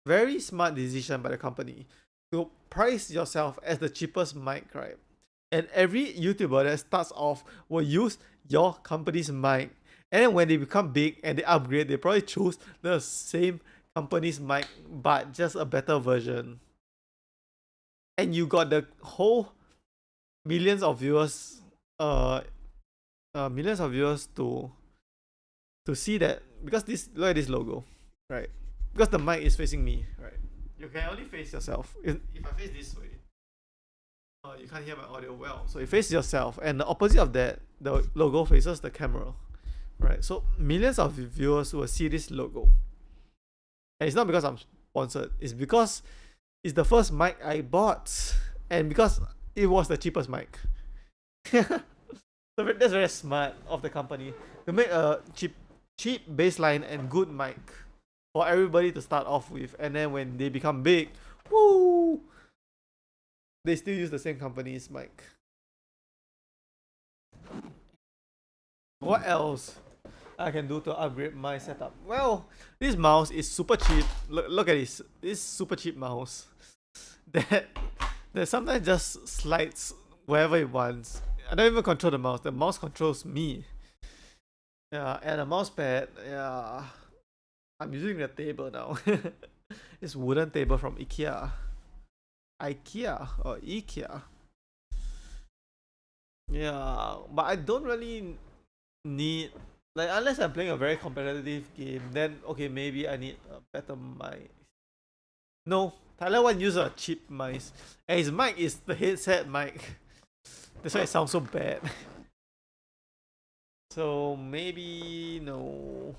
very smart decision by the company to price yourself as the cheapest mic, right? And every YouTuber that starts off will use your company's mic, and then when they become big and they upgrade, they probably choose the same company's mic but just a better version. And you got the whole millions of viewers to see that, because this, look at this logo, right? Because the mic is facing me, right? You can only face yourself. If I face this way, you can't hear my audio well. So you face yourself, and the opposite of that, the logo faces the camera, right? So millions of viewers will see this logo, and it's not because I'm sponsored. It's because it's the first mic I bought, and because it was the cheapest mic. So that's very smart of the company to make a cheap baseline and good mic for everybody to start off with, and then when they become big, woo, they still use the same company's mic. What else I can do to upgrade my setup? Well, this mouse is super cheap. Look at this. This super cheap mouse that sometimes just slides wherever it wants. I don't even control the mouse. The mouse controls me. Yeah, and a mouse pad. Yeah, I'm using the table now. This wooden table from IKEA. IKEA or IKEA. Yeah, but I don't really need, like, unless I'm playing a very competitive game, then okay, maybe I need a better mic. No, Tyler one uses a cheap mic, and his mic is the headset mic. That's why it sounds so bad. So maybe no.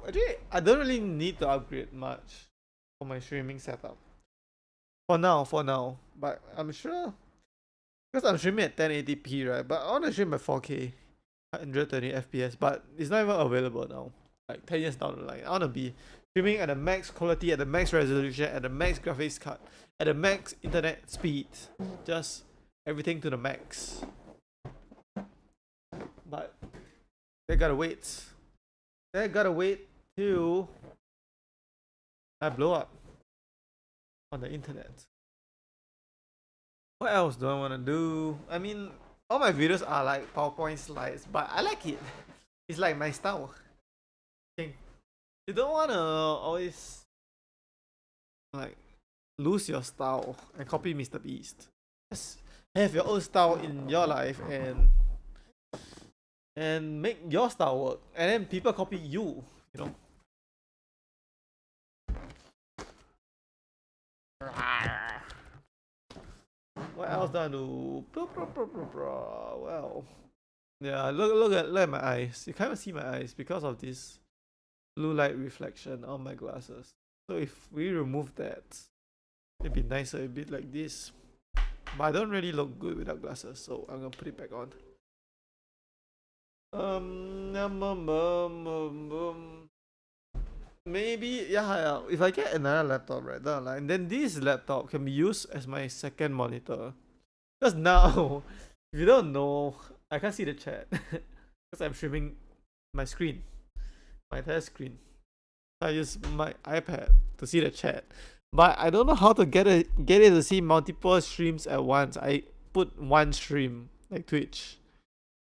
Actually, I don't really need to upgrade much for my streaming setup. For now. But I'm sure, because I'm streaming at 1080p, right? But I want to stream at 4K, 120 FPS. But it's not even available now. Like 10 years down the line, I want to be streaming at the max quality, at the max resolution, at the max graphics card, at the max internet speed. Just everything to the max. But they gotta wait. They gotta wait till I blow up on the internet. What else do I want to do? I mean, all my videos are like PowerPoint slides, but I like it. It's like my style. You don't want to always like lose your style and copy Mr. Beast. Just have your own style in your life and make your style work, and then people copy you. You know. What else do I do? Well, yeah. Look at my eyes. You can't even see my eyes because of this blue light reflection on my glasses. So if we remove that, it'd be nicer. It'd be like this. But I don't really look good without glasses, so I'm gonna put it back on. Maybe yeah. If I get another laptop right down the line, then this laptop can be used as my second monitor. Because now, if you don't know, I can't see the chat because I'm streaming my screen, my entire screen. I use my iPad to see the chat, but I don't know how to get it to see multiple streams at once. I put one stream like Twitch,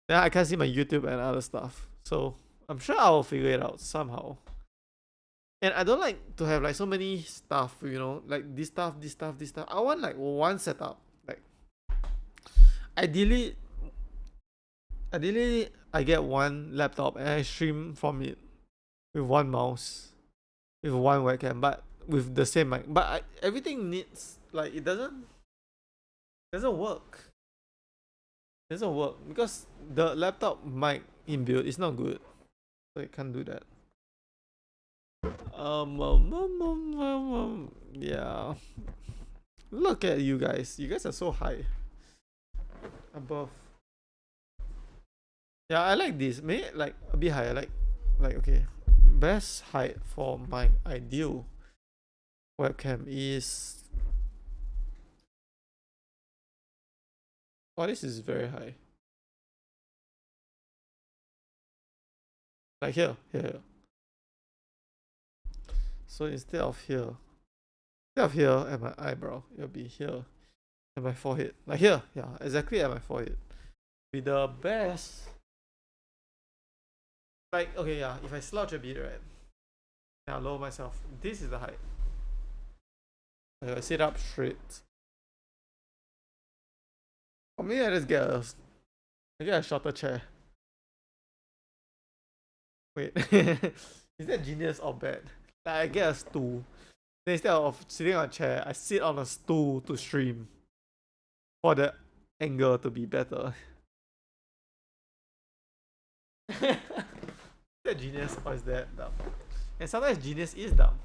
then I can't see my YouTube and other stuff. So I'm sure I'll figure it out somehow. And I don't like to have like so many stuff, you know, like this stuff. I want like one setup. Like ideally I get one laptop and I stream from it with one mouse, with one webcam, but with the same mic. But everything needs, like, it doesn't work. It doesn't work because the laptop mic inbuilt is not good, so it can't do that. Yeah. Look at you guys. You guys are so high above. Yeah, I like this. Maybe like a bit higher. Like okay. Best height for my ideal webcam is. Oh, this is very high. Like here. So instead of here at my eyebrow, it'll be here at my forehead. Like here, yeah, exactly at my forehead. Be the best. Like, okay, yeah, if I slouch a bit, right, then I'll lower myself. This is the height. I sit up straight. Or maybe I just get a shorter chair. Wait, is that genius or bad? Like, I get a stool. Then instead of sitting on a chair, I sit on a stool to stream. For the angle to be better. Is that genius or is that dumb? And sometimes genius is dumb.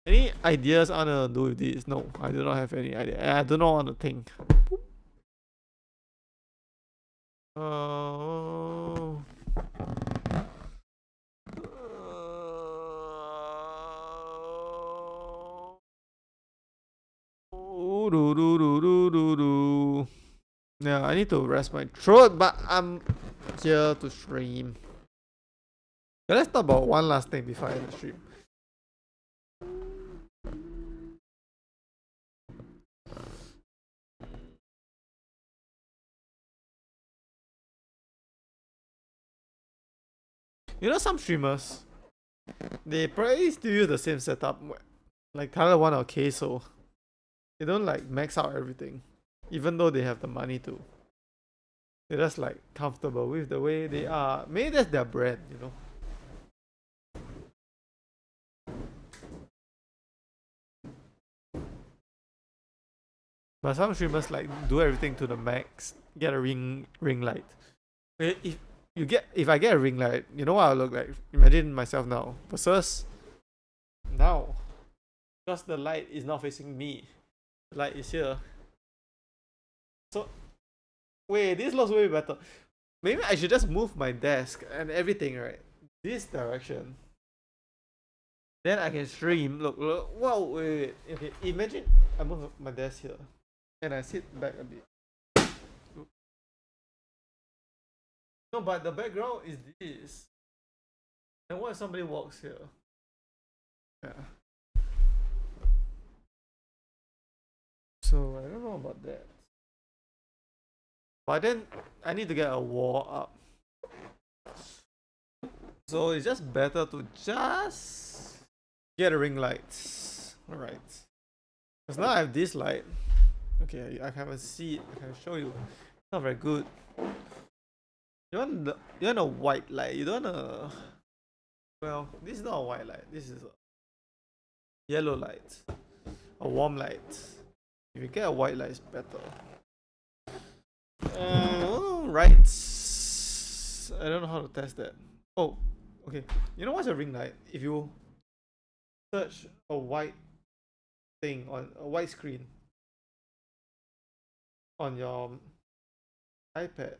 Any ideas I wanna do with this? No, I do not have any idea. I do not want to think. Uh, do, do, do, do, do, do. Yeah, I need to rest my throat, but I'm here to stream. Yeah, let's talk about one last thing before I end the stream. You know, some streamers, they probably still use the same setup, like Color One or Queso. They don't like max out everything, even though they have the money to. They're just like comfortable with the way they are. Maybe that's their brand, you know. But some streamers like do everything to the max. Get a ring light. If I get a ring light, you know what I look like? Imagine myself now versus now, because the light is not facing me. The light is here. So wait, this looks way better. Maybe I should just move my desk and everything, right? This direction. Then I can stream. Look. Whoa, wait. Okay, imagine I move my desk here. And I sit back a bit. No, but the background is this. And what if somebody walks here? Yeah. So I don't know about that. But then I need to get a wall up. So it's just better to just get a ring light. Alright. Because now I have this light. Okay, I can see it. I can show you. It's not very good. You want a white light. You don't want a... Well, this is not a white light. This is a yellow light. A warm light. If you get a white light, it's better. Right. I don't know how to test that. Oh, okay. You know what's a ring light? If you search a white thing on a white screen on your iPad,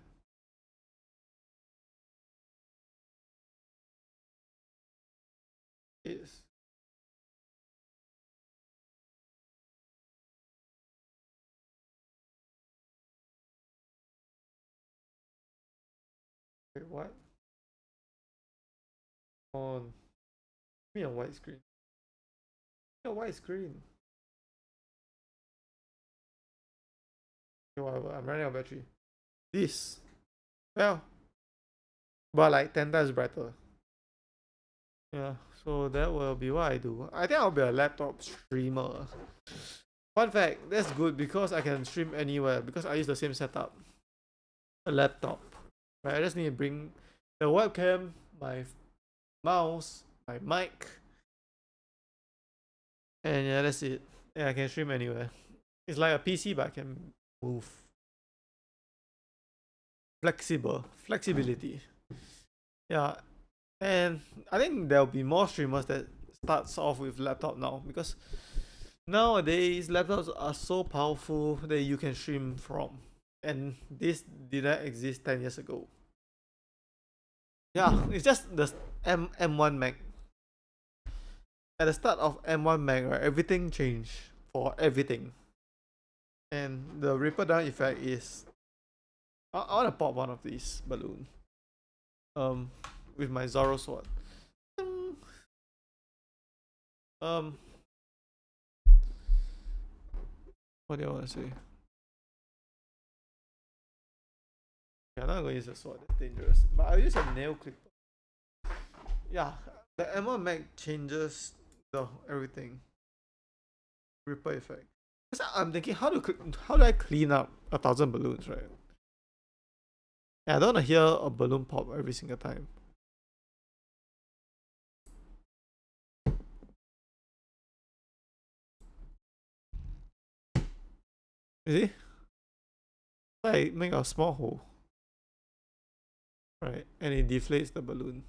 is wait, what? On me a white screen. A white screen. Okay, whatever. I'm running out of battery. This. Well, but like 10 times brighter. Yeah, so that will be what I do. I think I'll be a laptop streamer. Fun fact, that's good because I can stream anywhere because I use the same setup. A laptop. Right, I just need to bring the webcam, my mouse, my mic, and yeah, that's it. Yeah, I can stream anywhere. It's like a PC, but I can move. Flexibility. Yeah, and I think there'll be more streamers that starts off with laptop now because nowadays laptops are so powerful that you can stream from, and this didn't exist 10 years ago. Yeah, it's just the M1 Mac. At the start of M1 Mac, right, everything changed for everything. And the ripple down effect is... I want to pop one of these balloon. With my Zoro sword. What do I want to say? Yeah, I'm not going to use a sword. That's dangerous. But I'll use a nail clipper. Yeah, the M1 Mac changes the everything. Ripple effect. I'm thinking, how do I clean up 1,000 balloons, right? Yeah, I don't want to hear a balloon pop every single time. You see? I make a small hole. Right, and it deflates the balloon.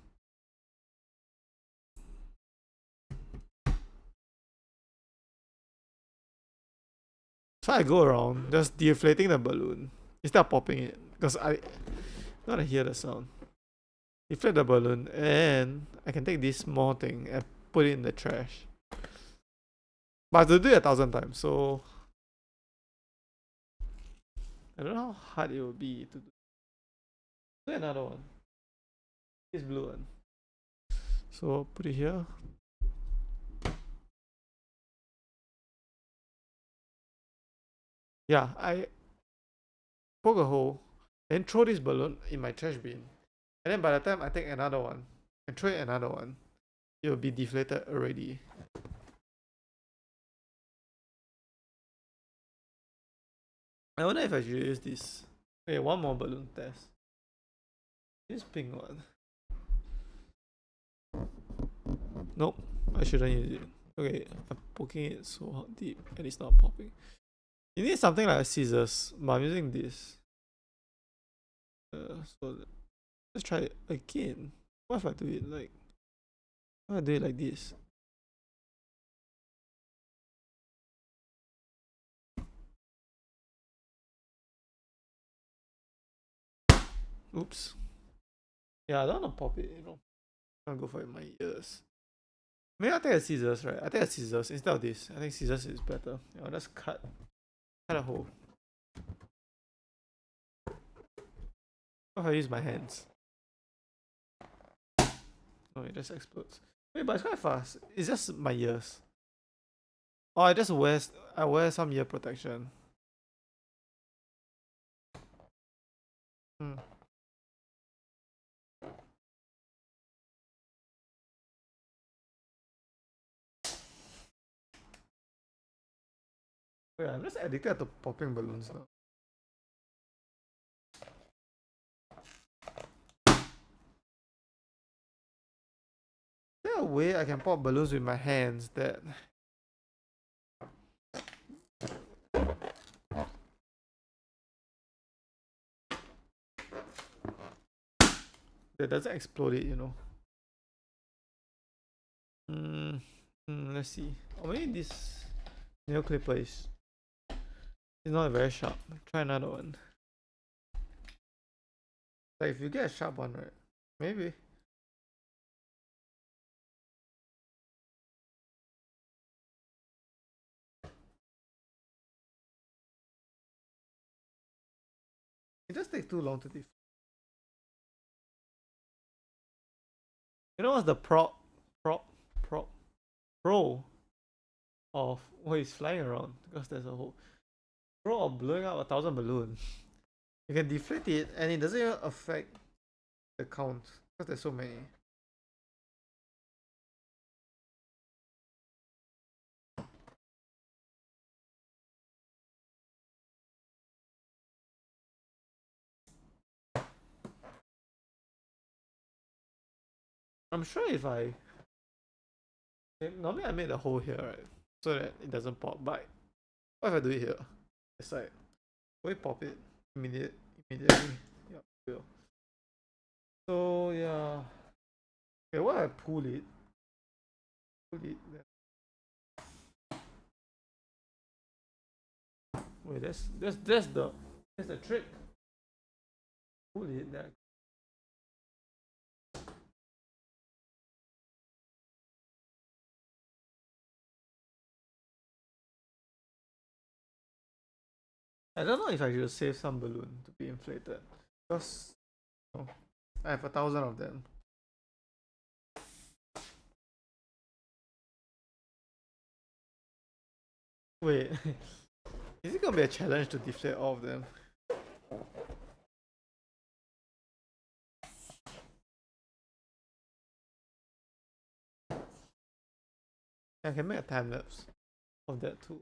So I go around just deflating the balloon instead of popping it because I want to hear the sound. Deflate the balloon and I can take this small thing and put it in the trash. But I have to do it 1,000 times, so I don't know how hard it will be to do. Do another one. This blue one. So put it here. Yeah, I poke a hole, then throw this balloon in my trash bin. And then by the time I take another one and throw another one, it will be deflated already. I wonder if I should use this. Okay, one more balloon test. This pink one. Nope, I shouldn't use it. Okay, I'm poking it so deep and it's not popping. You need something like scissors, but I'm using this. So let's try it again. What if I do it like? What if I do it like this? Oops. Yeah, I don't want to pop it, you know. I'll go for it in my ears. Maybe I'll take a scissors, right? I'll take a scissors instead of this. I think scissors is better. I'll just cut a hole. What if I use my hands? Oh, it just explodes. Wait, but it's quite fast. It's just my ears. Oh, I wear some ear protection. Wait, I'm just addicted to popping balloons now. Is there a way I can pop balloons with my hands that doesn't explode it, you know? Let's see. Or maybe this nail clipper is not very sharp. Try another one. Like if you get a sharp one, right? Maybe. It just takes too long to deflate. You know what's the pro of what is flying around? Because there's a whole pro of blowing up 1,000 balloons. You can deflate it and it doesn't even affect the count because there's so many. I'm sure if normally I made a hole here, right? So that it doesn't pop. But what if I do it here? It's like, will it pop it immediately? Yeah, it will. So yeah. Okay, what if I pull it? Wait, that's the trick. Pull it there. I don't know if I should save some balloon to be inflated because I have 1,000 of them. Wait, is it gonna be a challenge to deflate all of them? I can make a time lapse of that too.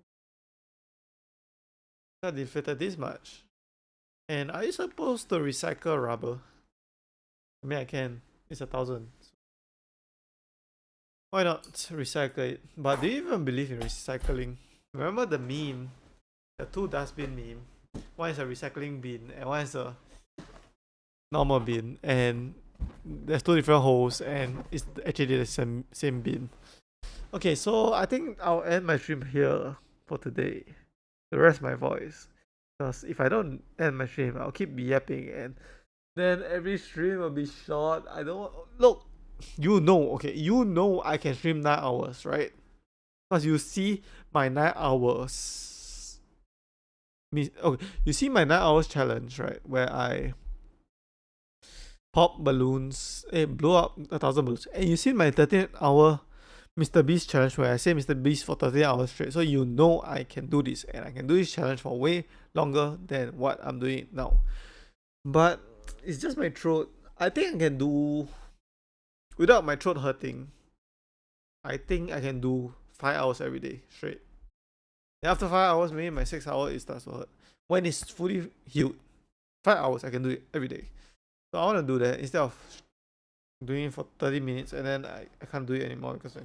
I deflated this much. And are you supposed to recycle rubber? I mean, I can. It's 1,000. Why not recycle it? But do you even believe in recycling? Remember the meme? The two dustbin meme? One is a recycling bin and one is a normal bin. And there's two different holes and it's actually the same bin. Okay, so I think I'll end my stream here for today. to rest my voice. Because if I don't end my stream, I'll keep yapping and then every stream will be short. I don't look. Okay, I can stream 9 hours, right? Because you see my 9 hours. Okay, you see my 9 hours challenge, right? Where I pop balloons, blow up 1,000 balloons, and you see my 13-hour Mr. Beast challenge where I say Mr. Beast for 13 hours straight. So I can do this, and I can do this challenge for way longer than what I'm doing now. But it's just my throat. I think I can do without my throat hurting. I think I can do 5 hours every day straight. And after 5 hours, maybe my 6 hour it starts to hurt. When it's fully healed, 5 hours I can do it every day. So I want to do that instead of doing it for 30 minutes and then I can't do it anymore because my